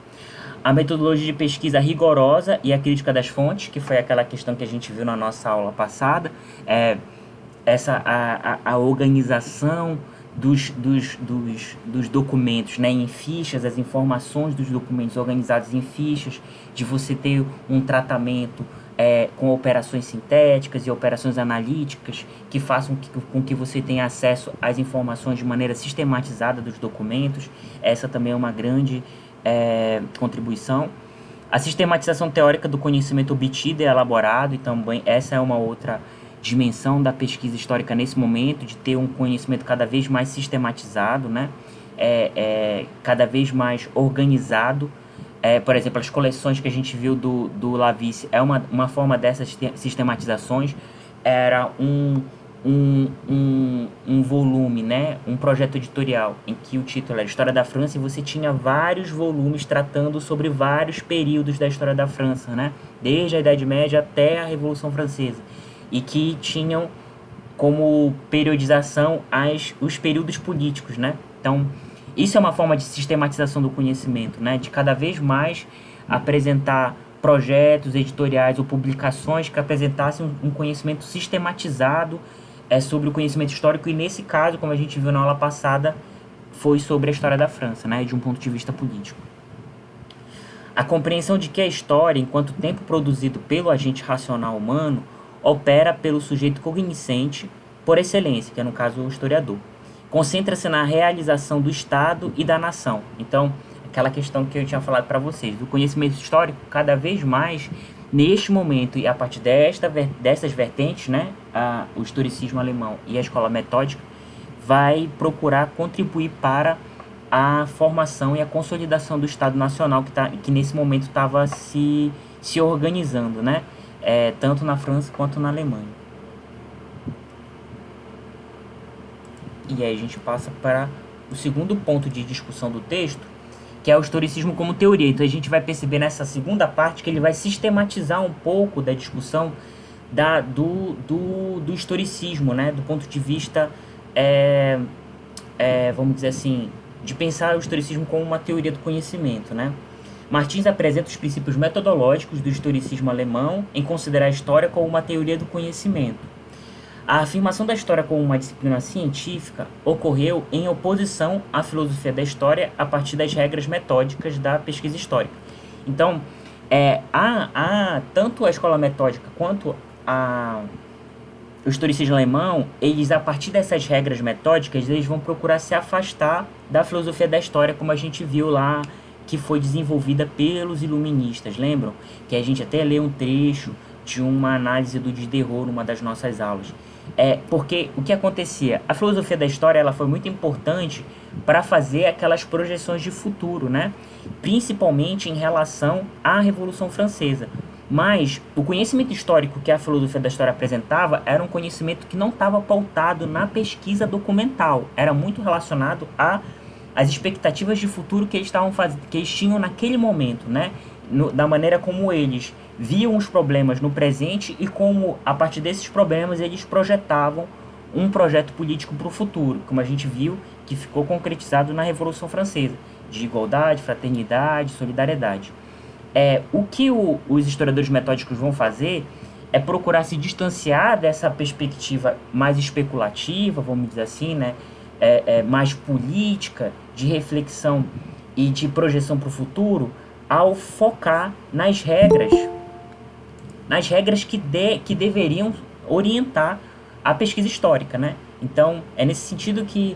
A metodologia de pesquisa rigorosa e a crítica das fontes, que foi aquela questão que a gente viu na nossa aula passada, a organização dos documentos, né, em fichas, as informações dos documentos organizados em fichas, de você ter um tratamento com operações sintéticas e operações analíticas que façam com que você tenha acesso às informações de maneira sistematizada dos documentos. Essa também é uma grande contribuição. A sistematização teórica do conhecimento obtido e elaborado, e também essa é uma outra dimensão da pesquisa histórica nesse momento, de ter um conhecimento cada vez mais sistematizado, né? Cada vez mais organizado. Por exemplo, as coleções que a gente viu do Lavice é uma forma dessas sistematizações. Era um volume, né? Um projeto editorial em que o título era História da França, e você tinha vários volumes tratando sobre vários períodos da história da França, né? Desde a Idade Média até a Revolução Francesa, e que tinham como periodização os períodos políticos, né? Então, isso é uma forma de sistematização do conhecimento, né? De cada vez mais apresentar projetos editoriais ou publicações que apresentassem um conhecimento sistematizado sobre o conhecimento histórico, e nesse caso, como a gente viu na aula passada, foi sobre a história da França, né? De um ponto de vista político. A compreensão de que a história, enquanto tempo produzido pelo agente racional humano, opera pelo sujeito cognoscente por excelência, que é no caso o historiador. Concentra-se na realização do Estado e da nação. Então, aquela questão que eu tinha falado para vocês, do conhecimento histórico, cada vez mais, neste momento, e a partir dessas vertentes, né, o historicismo alemão e a escola metódica, vai procurar contribuir para a formação e a consolidação do Estado Nacional, que nesse momento estava se organizando, né? Tanto na França quanto na Alemanha. E aí a gente passa para o segundo ponto de discussão do texto, que é o historicismo como teoria. Então a gente vai perceber nessa segunda parte que ele vai sistematizar um pouco da discussão do historicismo, né? Do ponto de vista, vamos dizer assim, de pensar o historicismo como uma teoria do conhecimento, né? Martins apresenta os princípios metodológicos do historicismo alemão em considerar a história como uma teoria do conhecimento. A afirmação da história como uma disciplina científica ocorreu em oposição à filosofia da história a partir das regras metódicas da pesquisa histórica. Então, tanto a escola metódica quanto o historicismo alemão, eles, a partir dessas regras metódicas, eles vão procurar se afastar da filosofia da história, como a gente viu lá, que foi desenvolvida pelos iluministas, lembram? Que a gente até leu um trecho de uma análise do Diderot numa das nossas aulas. Porque o que acontecia? A filosofia da história ela foi muito importante para fazer aquelas projeções de futuro, né? Principalmente em relação à Revolução Francesa. Mas o conhecimento histórico que a filosofia da história apresentava era um conhecimento que não estava pautado na pesquisa documental. Era muito relacionado às expectativas de futuro que eles que eles tinham naquele momento, né? Da maneira como eles viam os problemas no presente e como, a partir desses problemas, eles projetavam um projeto político para o futuro, como a gente viu que ficou concretizado na Revolução Francesa, de igualdade, fraternidade, solidariedade. O que os historiadores metódicos vão fazer é procurar se distanciar dessa perspectiva mais especulativa, vamos dizer assim, né? Mais política, de reflexão e de projeção para o futuro, ao focar nas regras que deveriam orientar a pesquisa histórica, né? Então, é nesse sentido que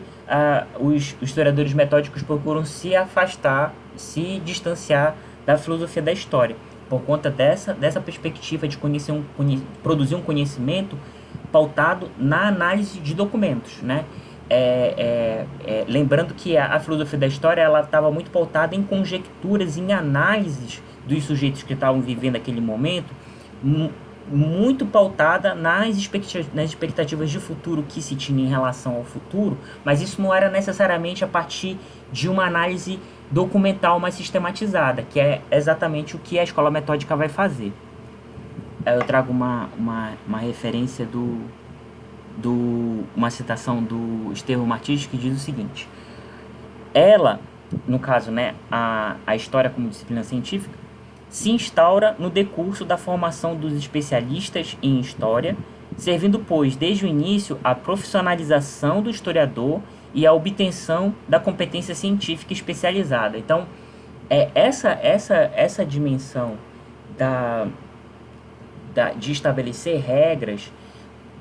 os historiadores metódicos procuram se afastar, se distanciar da filosofia da história, por conta dessa perspectiva de produzir um conhecimento pautado na análise de documentos, né? Lembrando que a filosofia da história ela estava muito pautada em conjecturas, em análises dos sujeitos que estavam vivendo aquele momento, muito pautada nas expectativas de futuro que se tinha em relação ao futuro, mas isso não era necessariamente a partir de uma análise documental mais sistematizada, que é exatamente o que a escola metódica vai fazer. Eu trago uma referência uma citação do Estevão Martins, que diz o seguinte: ela, no caso, né, a história como disciplina científica, se instaura no decurso da formação dos especialistas em história, servindo, pois, desde o início, a profissionalização do historiador e a obtenção da competência científica especializada. Então, essa dimensão de estabelecer regras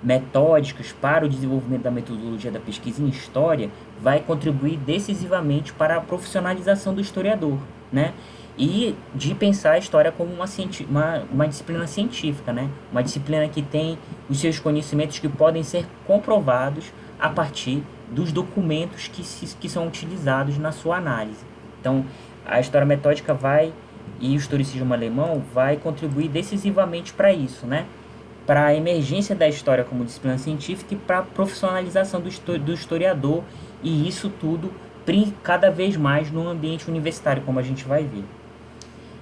metódicas para o desenvolvimento da metodologia da pesquisa em história vai contribuir decisivamente para a profissionalização do historiador, né? E de pensar a história como uma disciplina científica, né? Uma disciplina que tem os seus conhecimentos que podem ser comprovados a partir dos documentos que são utilizados na sua análise. Então, a história metódica e o historicismo alemão vai contribuir decisivamente para isso, né? Para a emergência da história como disciplina científica e para a profissionalização do historiador, e isso tudo cada vez mais no ambiente universitário, como a gente vai ver.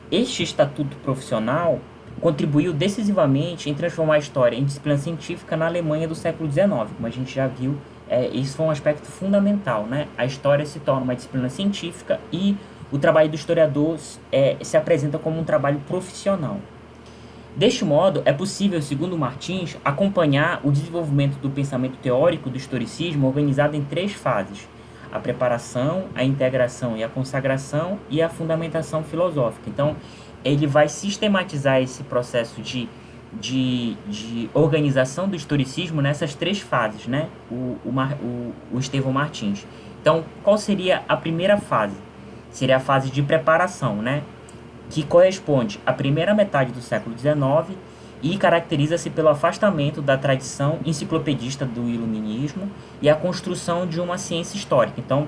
Este estatuto profissional contribuiu decisivamente em transformar a história em disciplina científica na Alemanha do século XIX, como a gente já viu, isso foi um aspecto fundamental, né? A história se torna uma disciplina científica e o trabalho do historiador se apresenta como um trabalho profissional. Deste modo, é possível, segundo Martins, acompanhar o desenvolvimento do pensamento teórico do historicismo organizado em 3 fases: a preparação, a integração e a consagração, e a fundamentação filosófica. Então, ele vai sistematizar esse processo de organização do historicismo nessas 3 fases, né? O Estevão Martins. Então, qual seria a primeira fase? Seria a fase de preparação, né? Que corresponde à primeira metade do século XIX e caracteriza-se pelo afastamento da tradição enciclopedista do iluminismo e a construção de uma ciência histórica. Então,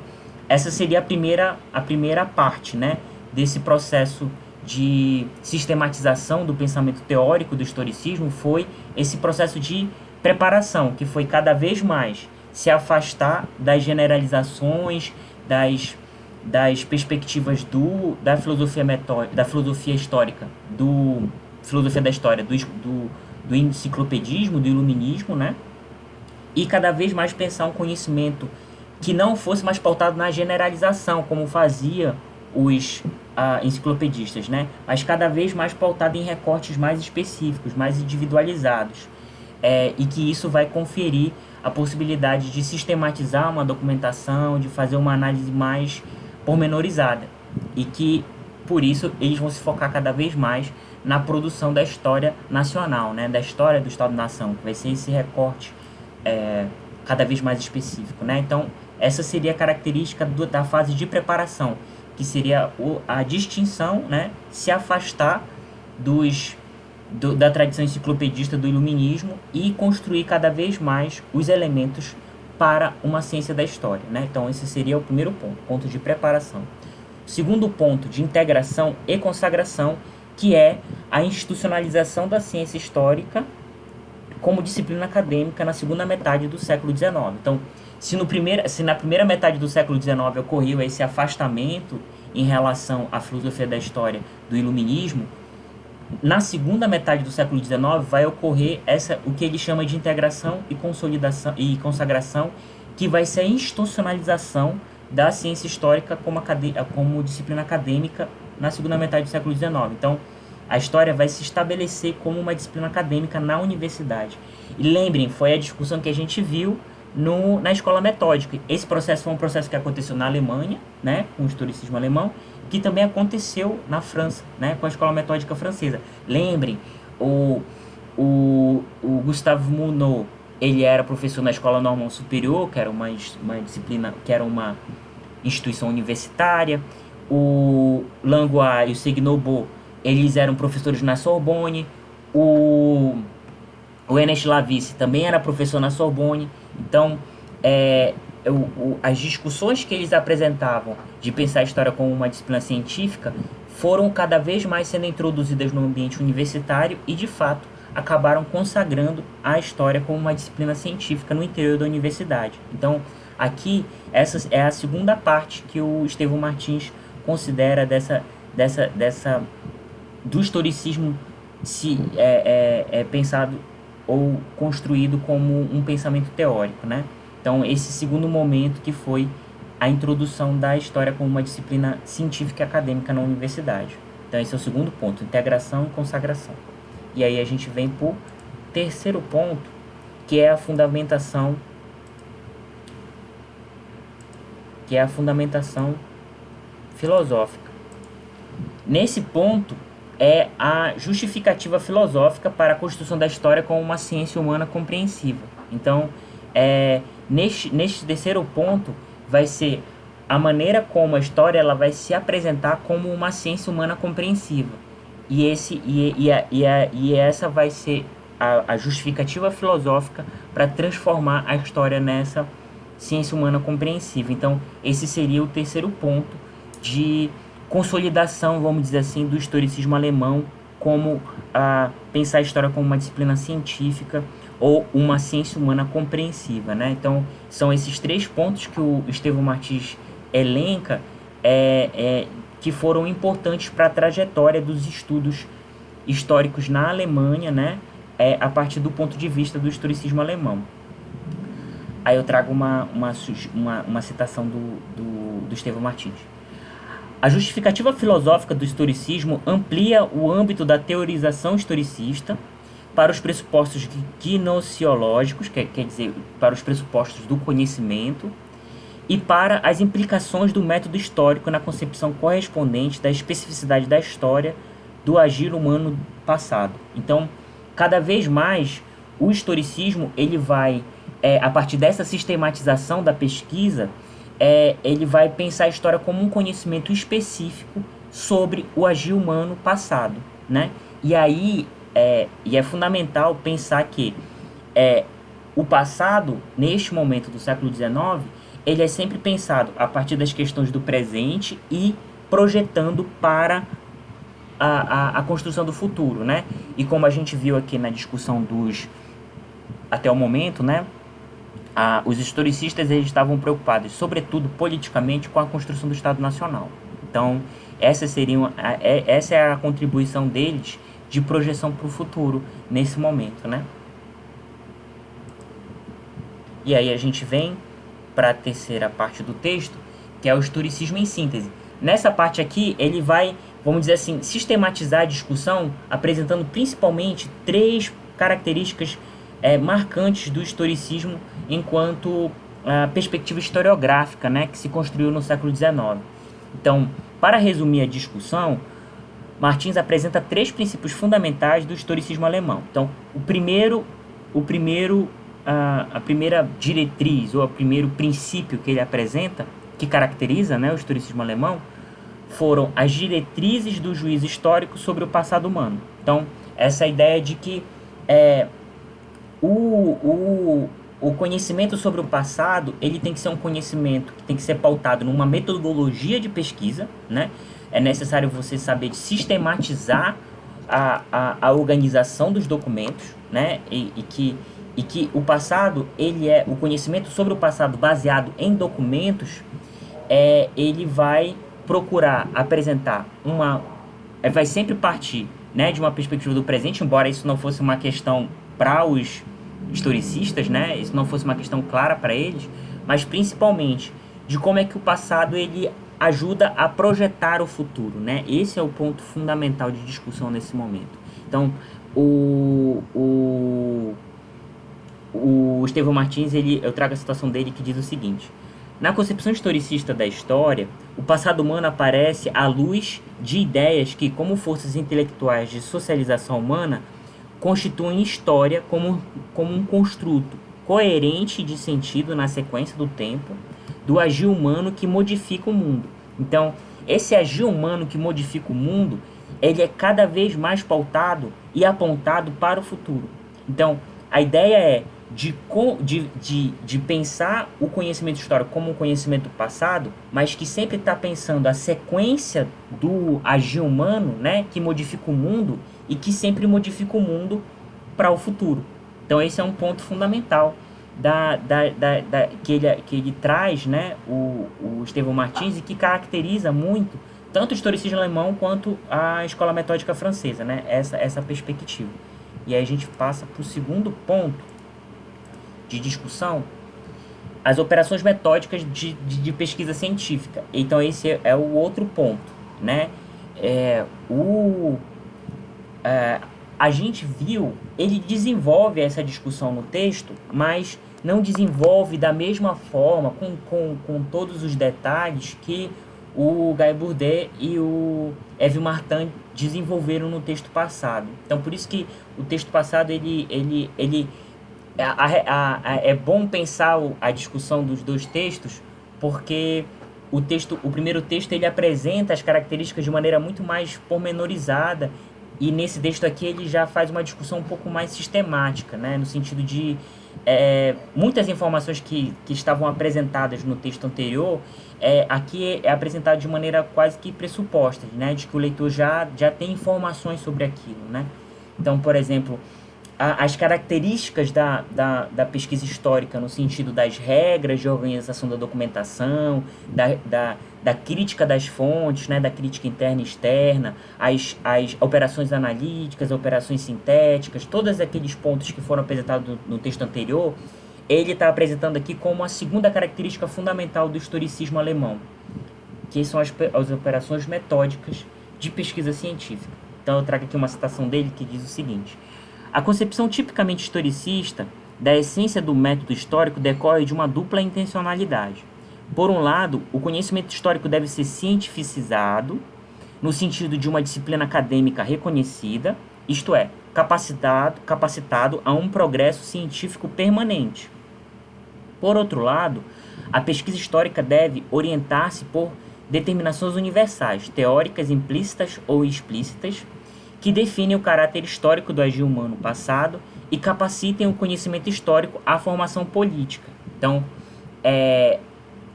essa seria a primeira parte, né, desse processo de sistematização do pensamento teórico do historicismo, foi esse processo de preparação, que foi cada vez mais se afastar das generalizações, das perspectivas da filosofia metódica, da filosofia histórica, filosofia da história, do enciclopedismo, do iluminismo, né? E cada vez mais pensar um conhecimento que não fosse mais pautado na generalização, como fazia os enciclopedistas, né? Mas cada vez mais pautado em recortes mais específicos, mais individualizados. E que isso vai conferir a possibilidade de sistematizar uma documentação, de fazer uma análise mais pormenorizada. E que, por isso, eles vão se focar cada vez mais na produção da história nacional, né? Da história do Estado-nação, que vai ser esse recorte cada vez mais específico, né? Então, essa seria a característica da fase de preparação, que seria a distinção, né? Se afastar da tradição enciclopedista do iluminismo e construir cada vez mais os elementos para uma ciência da história, né? Então, esse seria o primeiro ponto de preparação. Segundo ponto, de integração e consagração, que é a institucionalização da ciência histórica como disciplina acadêmica na segunda metade do século XIX. Então, se na primeira metade do século XIX ocorreu esse afastamento em relação à filosofia da história do iluminismo, na segunda metade do século XIX vai ocorrer o que ele chama de integração e consolidação e consagração, que vai ser a institucionalização da ciência histórica como disciplina acadêmica na segunda metade do século XIX. Então, a história vai se estabelecer como uma disciplina acadêmica na universidade. E lembrem, foi a discussão que a gente viu na escola metódica. Esse processo foi um processo que aconteceu na Alemanha, né, com o historicismo alemão, que também aconteceu na França, né, com a escola metódica francesa. Lembrem, o Gustave Monod, ele era professor na Escola Normal Superior, que era uma disciplina, que era uma instituição universitária. O Langlois e o Seignobo, eles eram professores na Sorbonne. O Ernest Lavice também era professor na Sorbonne. Então, as discussões que eles apresentavam de pensar a história como uma disciplina científica foram cada vez mais sendo introduzidas no ambiente universitário e, de fato, acabaram consagrando a história como uma disciplina científica no interior da universidade. Então, aqui, essa é a segunda parte que o Estevão Martins considera do historicismo pensado ou construído como um pensamento teórico, né? Então, esse segundo momento que foi a introdução da história como uma disciplina científica e acadêmica na universidade. Então, esse é o segundo ponto, integração e consagração. E aí a gente vem para o terceiro ponto, que é a fundamentação, filosófica. Nesse ponto, é a justificativa filosófica para a construção da história como uma ciência humana compreensiva. Então, neste terceiro ponto, vai ser a maneira como a história ela vai se apresentar como uma ciência humana compreensiva. E essa vai ser a justificativa filosófica para transformar a história nessa ciência humana compreensiva. Então, esse seria o terceiro ponto de consolidação, vamos dizer assim, do historicismo alemão como pensar a história como uma disciplina científica ou uma ciência humana compreensiva, né? Então, são esses três pontos que o Estevão Martins elenca que foram importantes para a trajetória dos estudos históricos na Alemanha, né? A partir do ponto de vista do historicismo alemão. Aí eu trago uma citação do Estevão Martins. A justificativa filosófica do historicismo amplia o âmbito da teorização historicista para os pressupostos gnoseológicos, quer dizer, para os pressupostos do conhecimento, e para as implicações do método histórico na concepção correspondente da especificidade da história do agir humano passado. Então, cada vez mais, o historicismo ele vai, a partir dessa sistematização da pesquisa, ele vai pensar a história como um conhecimento específico sobre o agir humano passado, né? E aí é fundamental pensar que o passado, neste momento do século XIX, ele é sempre pensado a partir das questões do presente e projetando para a construção do futuro, né? E como a gente viu aqui na discussão até o momento, né? os historicistas eles estavam preocupados, sobretudo politicamente, com a construção do Estado Nacional. Então, essa é a contribuição deles de projeção para o futuro nesse momento, né? E aí a gente vem para a terceira parte do texto, que é o historicismo em síntese. Nessa parte aqui, ele vai, vamos dizer assim, sistematizar a discussão, apresentando principalmente 3 características marcantes do historicismo enquanto perspectiva historiográfica, né, que se construiu no século XIX. Então, para resumir a discussão, Martins apresenta 3 princípios fundamentais do historicismo alemão. Então, a primeira diretriz ou o primeiro princípio que ele apresenta, que caracteriza, né, o historicismo alemão, foram as diretrizes do juízo histórico sobre o passado humano. Então, essa ideia de que o conhecimento sobre o passado, ele tem que ser um conhecimento que tem que ser pautado numa metodologia de pesquisa, né? É necessário você saber sistematizar a organização dos documentos, né? E que o passado, o conhecimento sobre o passado baseado em documentos, ele vai procurar apresentar vai sempre partir, né, de uma perspectiva do presente, embora isso não fosse uma questão para os historicistas, né, isso não fosse uma questão clara para eles, mas principalmente de como é que o passado ele ajuda a projetar o futuro, né? Esse é o ponto fundamental de discussão nesse momento. Então, o Estevão Martins, eu trago a citação dele que diz o seguinte: na concepção historicista da história, o passado humano aparece à luz de ideias que, como forças intelectuais de socialização humana, constituem história como um construto coerente de sentido na sequência do tempo, do agir humano que modifica o mundo. Então, esse agir humano que modifica o mundo, ele é cada vez mais pautado e apontado para o futuro. Então, a ideia é de pensar o conhecimento histórico como um conhecimento passado, mas que sempre está pensando a sequência do agir humano, né, que modifica o mundo e que sempre modifica o mundo para o futuro. Então esse é um ponto fundamental que ele traz, né, o Estevão Martins, e que caracteriza muito tanto o historicismo alemão quanto a escola metódica francesa, né, essa perspectiva. E aí a gente passa para o segundo ponto de discussão, as operações metódicas de pesquisa científica. Então esse é o outro ponto, né? A gente viu, ele desenvolve essa discussão no texto, mas não desenvolve da mesma forma, com todos os detalhes que o Guy Bourdet e o Yves Martin desenvolveram no texto passado. Então por isso que o texto passado é bom pensar a discussão dos 2 textos, porque o primeiro texto ele apresenta as características de maneira muito mais pormenorizada, e nesse texto aqui ele já faz uma discussão um pouco mais sistemática, né? No sentido de muitas informações que estavam apresentadas no texto anterior, aqui é apresentado de maneira quase que pressuposta, né? De que o leitor já tem informações sobre aquilo, né? Então, por exemplo, as características da pesquisa histórica no sentido das regras de organização da documentação, da crítica das fontes, né, da crítica interna e externa, as operações analíticas, operações sintéticas, todos aqueles pontos que foram apresentados no texto anterior, ele está apresentando aqui como a segunda característica fundamental do historicismo alemão, que são as operações metódicas de pesquisa científica. Então eu trago aqui uma citação dele que diz o seguinte: a concepção tipicamente historicista da essência do método histórico decorre de uma dupla intencionalidade. Por um lado, o conhecimento histórico deve ser cientificizado, no sentido de uma disciplina acadêmica reconhecida, isto é, capacitado a um progresso científico permanente. Por outro lado, a pesquisa histórica deve orientar-se por determinações universais, teóricas implícitas ou explícitas, que definem o caráter histórico do agir humano passado e capacitem o conhecimento histórico à formação política. Então,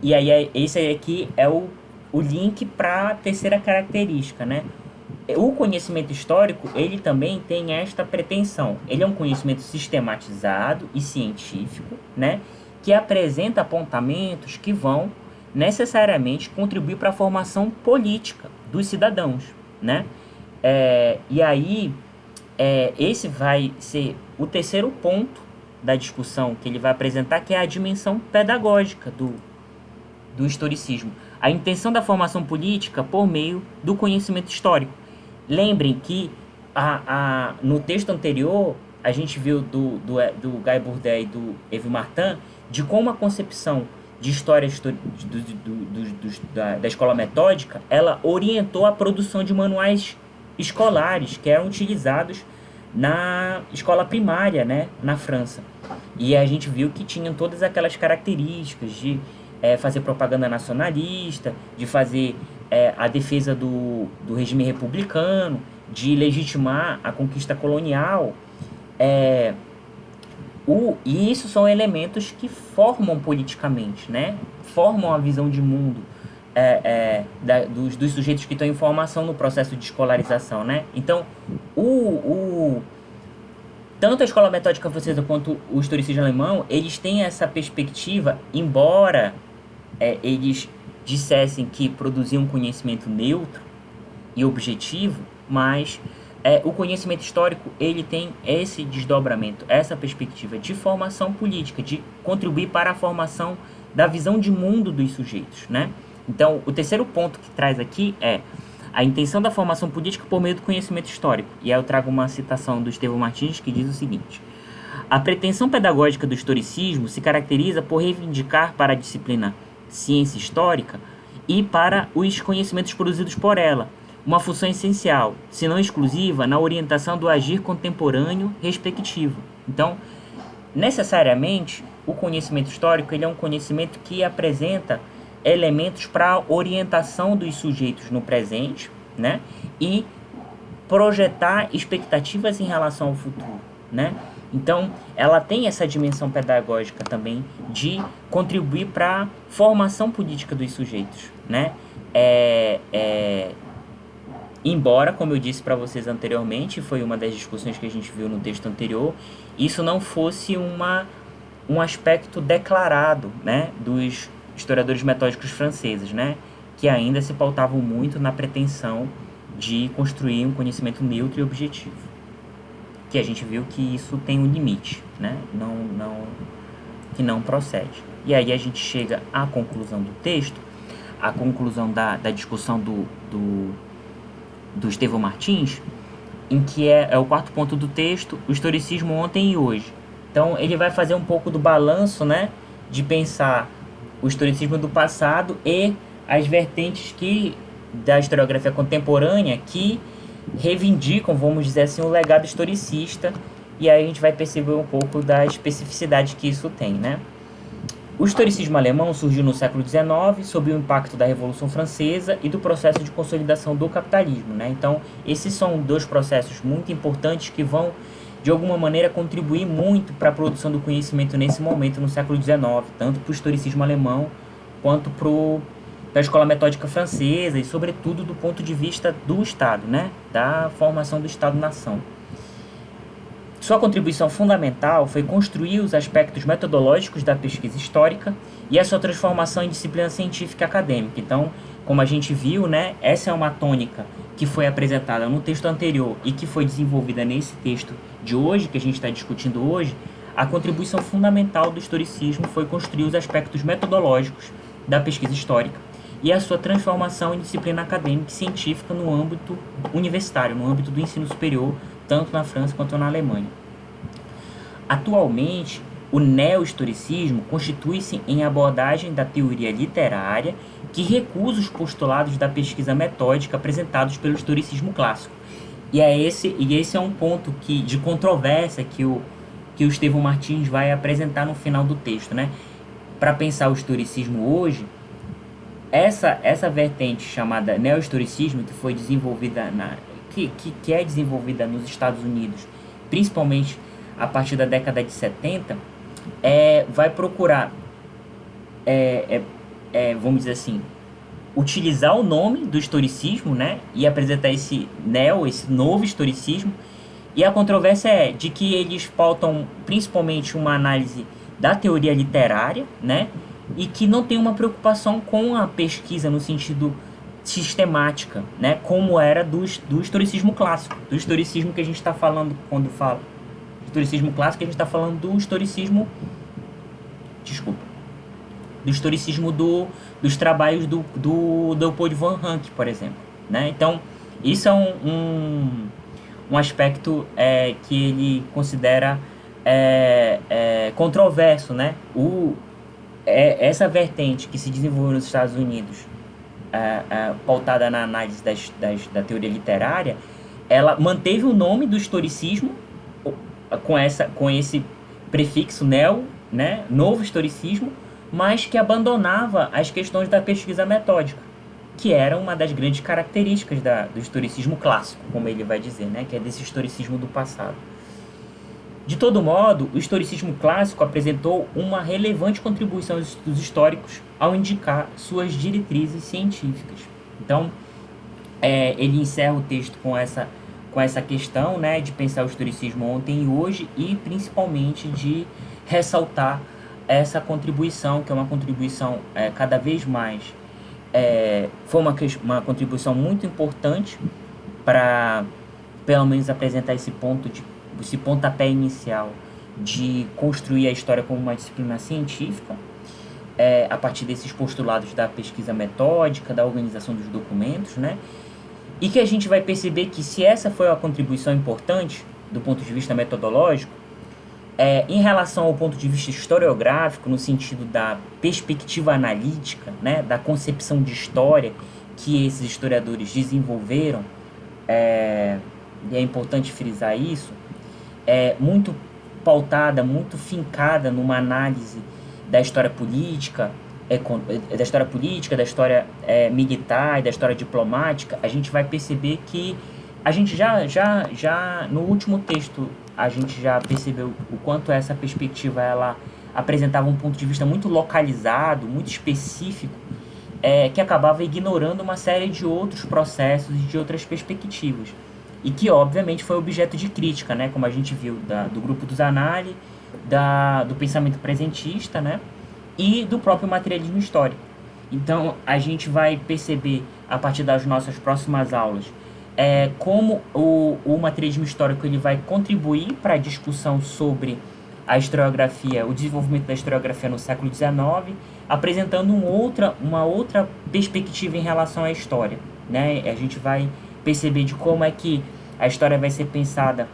e aí esse aqui é o link para a terceira característica, né? O conhecimento histórico, ele também tem esta pretensão. Ele é um conhecimento sistematizado e científico, né? que apresenta apontamentos que vão necessariamente contribuir para a formação política dos cidadãos, né? E aí, esse vai ser o terceiro ponto da discussão que ele vai apresentar, que é a dimensão pedagógica do historicismo. A intenção da formação política por meio do conhecimento histórico. Lembrem que no texto anterior, a gente viu do Guy Bourdet e do Yves Martin, de como a concepção de história da escola metódica, ela orientou a produção de manuais escolares que eram utilizados na escola primária, né, na França. E a gente viu que tinham todas aquelas características de fazer propaganda nacionalista, de fazer a defesa do regime republicano, de legitimar a conquista colonial. E isso são elementos que formam politicamente, né? Formam a visão de mundo dos sujeitos que estão em formação no processo de escolarização, né? Então, tanto a escola metódica francesa quanto o historicismo alemão, eles têm essa perspectiva, embora eles dissessem que produziam um conhecimento neutro e objetivo, mas o conhecimento histórico, ele tem esse desdobramento, essa perspectiva de formação política, de contribuir para a formação da visão de mundo dos sujeitos, né? Então, o terceiro ponto que traz aqui é a intenção da formação política por meio do conhecimento histórico. E aí eu trago uma citação do Estevão Martins que diz o seguinte: a pretensão pedagógica do historicismo se caracteriza por reivindicar para a disciplina ciência histórica e para os conhecimentos produzidos por ela uma função essencial, se não exclusiva, na orientação do agir contemporâneo respectivo. Então, necessariamente, o conhecimento histórico ele é um conhecimento que apresenta elementos para a orientação dos sujeitos no presente, né? E projetar expectativas em relação ao futuro, né? Então, ela tem essa dimensão pedagógica também de contribuir para a formação política dos sujeitos, né? Embora, como eu disse para vocês anteriormente, foi uma das discussões que a gente viu no texto anterior, isso não fosse um aspecto declarado, né, dos historiadores metódicos franceses, né, que ainda se pautavam muito na pretensão de construir um conhecimento neutro e objetivo. Que a gente viu que isso tem um limite, né, que não procede. E aí a gente chega à conclusão do texto, à conclusão da discussão do Estevão Martins, em que é o quarto ponto do texto, o historicismo ontem e hoje. Então ele vai fazer um pouco do balanço, né, de pensar o historicismo do passado e as vertentes da historiografia contemporânea que reivindicam, vamos dizer assim, o legado historicista, e aí a gente vai perceber um pouco da especificidade que isso tem, né? O historicismo alemão surgiu no século XIX sob o impacto da Revolução Francesa e do processo de consolidação do capitalismo, né? Então, esses são dois processos muito importantes que vão, de alguma maneira, contribuir muito para a produção do conhecimento nesse momento, no século XIX, tanto para o historicismo alemão quanto para a escola metódica francesa e, sobretudo, do ponto de vista do Estado, né? Da formação do Estado-nação. Sua contribuição fundamental foi construir os aspectos metodológicos da pesquisa histórica e a sua transformação em disciplina científica e acadêmica. Então, como a gente viu, né, essa é uma tônica que foi apresentada no texto anterior e que foi desenvolvida nesse texto de hoje, que a gente está discutindo hoje. A contribuição fundamental do historicismo foi construir os aspectos metodológicos da pesquisa histórica e a sua transformação em disciplina acadêmica e científica no âmbito universitário, no âmbito do ensino superior, tanto na França quanto na Alemanha. Atualmente, o neo-historicismo constitui-se em abordagem da teoria literária que recusa os postulados da pesquisa metódica apresentados pelo historicismo clássico. E esse é um ponto de controvérsia que o Estevão Martins vai apresentar no final do texto, né? Para pensar o historicismo hoje, essa vertente chamada neo-historicismo, que foi desenvolvida que é desenvolvida nos Estados Unidos, principalmente a partir da década de 70, vai procurar, vamos dizer assim, utilizar o nome do historicismo, né, e apresentar esse novo historicismo. E a controvérsia é de que eles pautam principalmente uma análise da teoria literária, né? E que não tem uma preocupação com a pesquisa no sentido sistemática, né? Como era do historicismo clássico, do historicismo que a gente está falando quando fala historicismo clássico, a gente está falando do historicismo, desculpa, do historicismo dos trabalhos do Leopold von Ranke, por exemplo, né? Então, isso é um aspecto que ele considera controverso, né? Essa vertente que se desenvolveu nos Estados Unidos, pautada na análise da teoria literária, ela manteve o nome do historicismo com esse prefixo neo, né? Novo historicismo, mas que abandonava as questões da pesquisa metódica, que era uma das grandes características do historicismo clássico, como ele vai dizer, né? Que é desse historicismo do passado. De todo modo, o historicismo clássico apresentou uma relevante contribuição dos históricos ao indicar suas diretrizes científicas. Então, ele encerra o texto com essa questão, né, de pensar o historicismo ontem e hoje, e principalmente de ressaltar essa contribuição, que é uma contribuição cada vez mais... foi uma contribuição muito importante para, pelo menos, apresentar esse pontapé inicial de construir a história como uma disciplina científica, a partir desses postulados da pesquisa metódica, da organização dos documentos, né? E que a gente vai perceber que, se essa foi uma contribuição importante do ponto de vista metodológico, em relação ao ponto de vista historiográfico, no sentido da perspectiva analítica, né, da concepção de história que esses historiadores desenvolveram, e é importante frisar isso, muito pautada, muito fincada numa análise da história política, da história militar e da história diplomática. A gente vai perceber que a gente já no último texto a gente já percebeu o quanto essa perspectiva ela apresentava um ponto de vista muito localizado, muito específico, que acabava ignorando uma série de outros processos e de outras perspectivas, e que obviamente foi objeto de crítica, né, como a gente viu do grupo dos Anali, do pensamento presentista, né, e do próprio materialismo histórico. Então a gente vai perceber a partir das nossas próximas aulas como o materialismo histórico ele vai contribuir para a discussão sobre a historiografia, o desenvolvimento da historiografia no século XIX, apresentando uma outra perspectiva em relação à história, né? A gente vai perceber de como é que a história vai ser pensada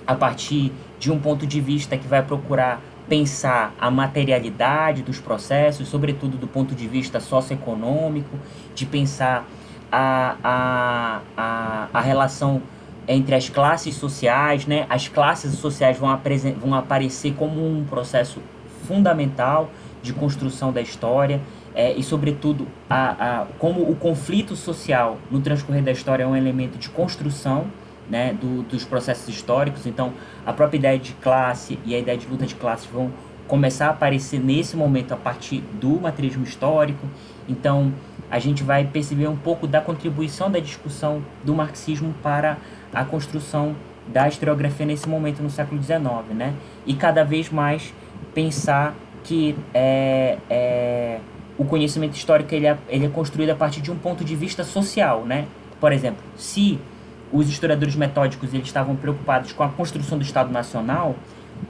a partir de um ponto de vista que vai procurar pensar a materialidade dos processos, sobretudo do ponto de vista socioeconômico, de pensar a relação entre as classes sociais, né? As classes sociais vão aparecer como um processo fundamental de construção da história, e, sobretudo, como o conflito social no transcorrer da história é um elemento de construção, né, dos processos históricos. Então, a própria ideia de classe e a ideia de luta de classes vão começar a aparecer nesse momento a partir do materialismo histórico. Então, a gente vai perceber um pouco da contribuição da discussão do marxismo para a construção da historiografia nesse momento no século XIX, né? E cada vez mais pensar que o conhecimento histórico ele é construído a partir de um ponto de vista social, né? Por exemplo, se os historiadores metódicos eles estavam preocupados com a construção do Estado Nacional,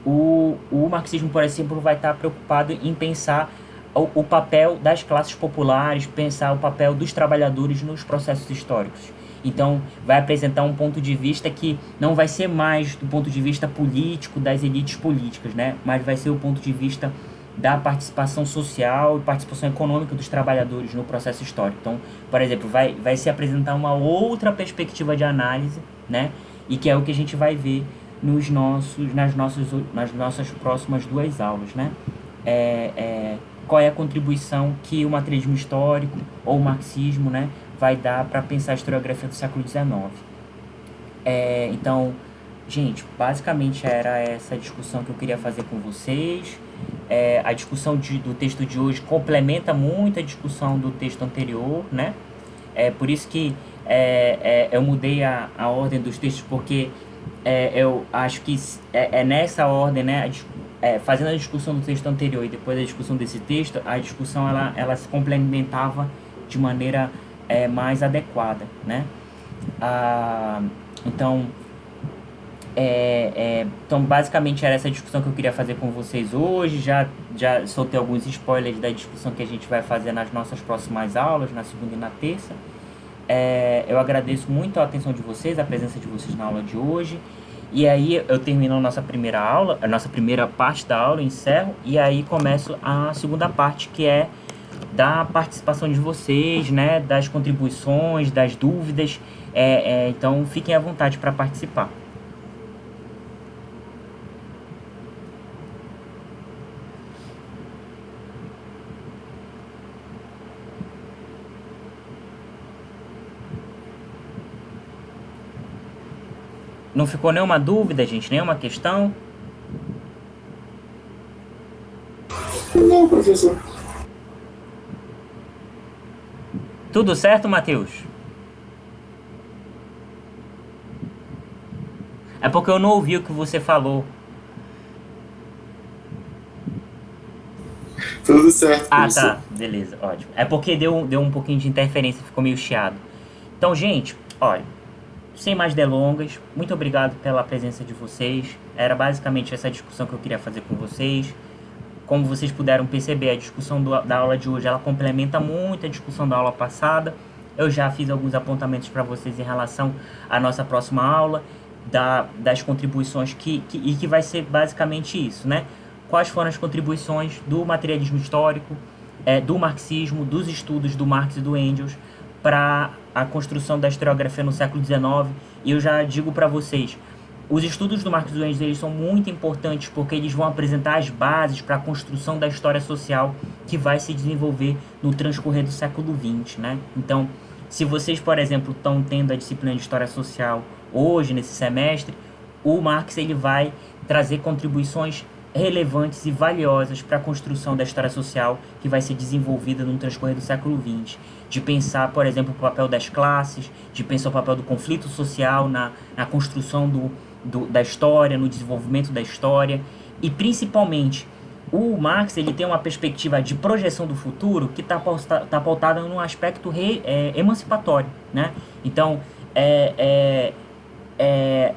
o marxismo, por exemplo, vai estar preocupado em pensar o papel das classes populares, pensar o papel dos trabalhadores nos processos históricos. Então, vai apresentar um ponto de vista que não vai ser mais do ponto de vista político, das elites políticas, né? Mas vai ser o ponto de vista da participação social e participação econômica dos trabalhadores no processo histórico. Então, por exemplo, vai se apresentar uma outra perspectiva de análise, né? E que é o que a gente vai ver nas nossas próximas duas aulas, né? Qual é a contribuição que o materialismo histórico ou o marxismo, né, vai dar para pensar a historiografia do século XIX. Então, gente, basicamente era essa discussão que eu queria fazer com vocês. A discussão do texto de hoje complementa muito a discussão do texto anterior, né? Por isso que eu mudei a ordem dos textos, porque eu acho que é nessa ordem, né? fazendo a discussão do texto anterior e depois a discussão desse texto, a discussão ela se complementava de maneira mais adequada, né? Então, então, basicamente era essa discussão que eu queria fazer com vocês hoje. Já soltei alguns spoilers da discussão que a gente vai fazer nas nossas próximas aulas, na segunda e na terça. Eu agradeço muito a atenção de vocês, a presença de vocês na aula de hoje. E aí eu termino a nossa primeira aula, a nossa primeira parte da aula, encerro, e aí começo a segunda parte, que é da participação de vocês, né, das contribuições, das dúvidas. Então fiquem à vontade para participar. Não ficou nenhuma dúvida, gente? Nenhuma questão? Não, professor. Tudo certo, Matheus? É porque eu não ouvi o que você falou. Tudo certo, professor. Tá. Beleza, ótimo. É porque deu um pouquinho de interferência, ficou meio chiado. Então, gente, olha, sem mais delongas, muito obrigado pela presença de vocês. Era basicamente essa discussão que eu queria fazer com vocês. Como vocês puderam perceber, a discussão da aula de hoje, ela complementa muito a discussão da aula passada. Eu já fiz alguns apontamentos para vocês em relação à nossa próxima aula, das contribuições que vai ser basicamente isso, né? Quais foram as contribuições do materialismo histórico, do marxismo, dos estudos do Marx e do Engels para a construção da historiografia no século XIX. E eu já digo para vocês, os estudos do Marx e do Engels, eles são muito importantes porque eles vão apresentar as bases para a construção da história social que vai se desenvolver no transcorrer do século XX, né? Então, se vocês, por exemplo, estão tendo a disciplina de História Social hoje, nesse semestre, o Marx ele vai trazer contribuições relevantes e valiosas para a construção da história social que vai ser desenvolvida no transcorrer do século XX. De pensar, por exemplo, o papel das classes, de pensar o papel do conflito social na construção da história, no desenvolvimento da história. E, principalmente, o Marx ele tem uma perspectiva de projeção do futuro que está pautada num aspecto emancipatório, né? Então,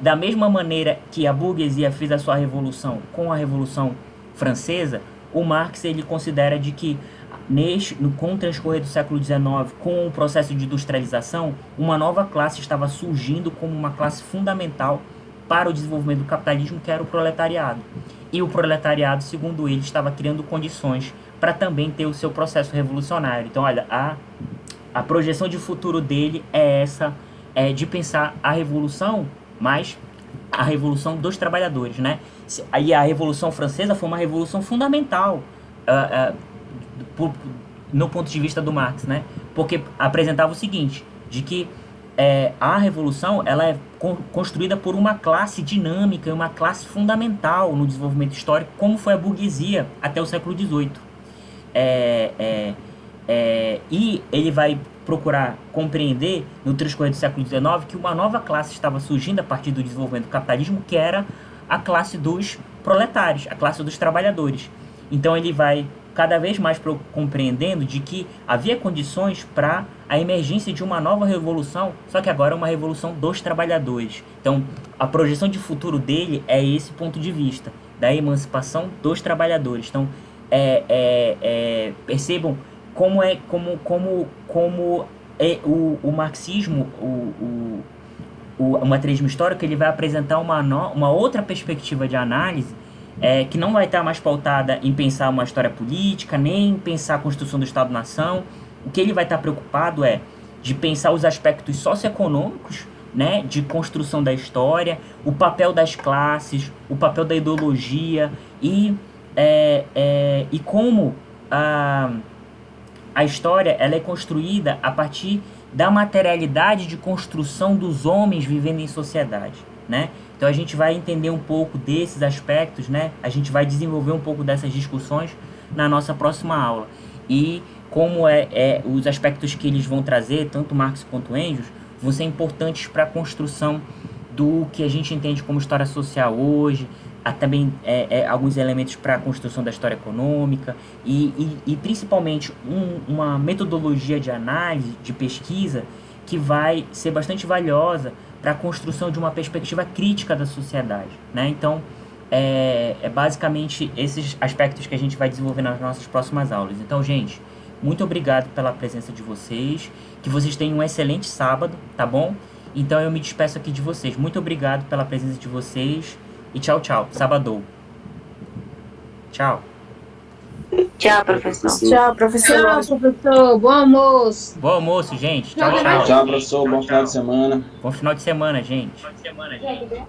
da mesma maneira que a burguesia fez a sua revolução com a Revolução Francesa, o Marx ele considera de que com o transcorrer do século XIX, com o processo de industrialização, uma nova classe estava surgindo como uma classe fundamental para o desenvolvimento do capitalismo, que era o proletariado. E o proletariado, segundo ele, estava criando condições para também ter o seu processo revolucionário. Então, olha, a projeção de futuro dele é essa, de pensar a revolução, mas a revolução dos trabalhadores, né? Aí a Revolução Francesa foi uma revolução fundamental no ponto de vista do Marx, né? Porque apresentava o seguinte, de que a revolução ela é construída por uma classe dinâmica, uma classe fundamental no desenvolvimento histórico, como foi a burguesia até o século XVIII. E ele vai procurar compreender no transcorrer do século XIX que uma nova classe estava surgindo a partir do desenvolvimento do capitalismo, que era a classe dos proletários, a classe dos trabalhadores. Então ele vai cada vez mais compreendendo de que havia condições para a emergência de uma nova revolução, só que agora é uma revolução dos trabalhadores. Então, a projeção de futuro dele é esse ponto de vista, da emancipação dos trabalhadores. Então, percebam como é o marxismo, o materialismo histórico, ele vai apresentar uma outra perspectiva de análise, que não vai estar mais pautada em pensar uma história política, nem em pensar a construção do Estado-nação. O que ele vai estar preocupado é de pensar os aspectos socioeconômicos, né, de construção da história, o papel das classes, o papel da ideologia e como a história ela é construída a partir da materialidade de construção dos homens vivendo em sociedade, né? Então a gente vai entender um pouco desses aspectos, né? A gente vai desenvolver um pouco dessas discussões na nossa próxima aula. E como os aspectos que eles vão trazer, tanto Marx quanto Engels, vão ser importantes para a construção do que a gente entende como história social hoje, há também alguns elementos para a construção da história econômica e principalmente uma metodologia de análise, de pesquisa, que vai ser bastante valiosa para a construção de uma perspectiva crítica da sociedade, né? Então, basicamente esses aspectos que a gente vai desenvolver nas nossas próximas aulas. Então, gente, muito obrigado pela presença de vocês, que vocês tenham um excelente sábado, tá bom? Então eu me despeço aqui de vocês. Muito obrigado pela presença de vocês e tchau, tchau. Sabadou. Tchau. Tchau, professor. Tchau, professor. Tchau, professor. Bom almoço. Bom almoço, gente. Tchau, Tchau, tchau. Tchau, professor. Bom final de semana. Bom final de semana, gente. Tchau.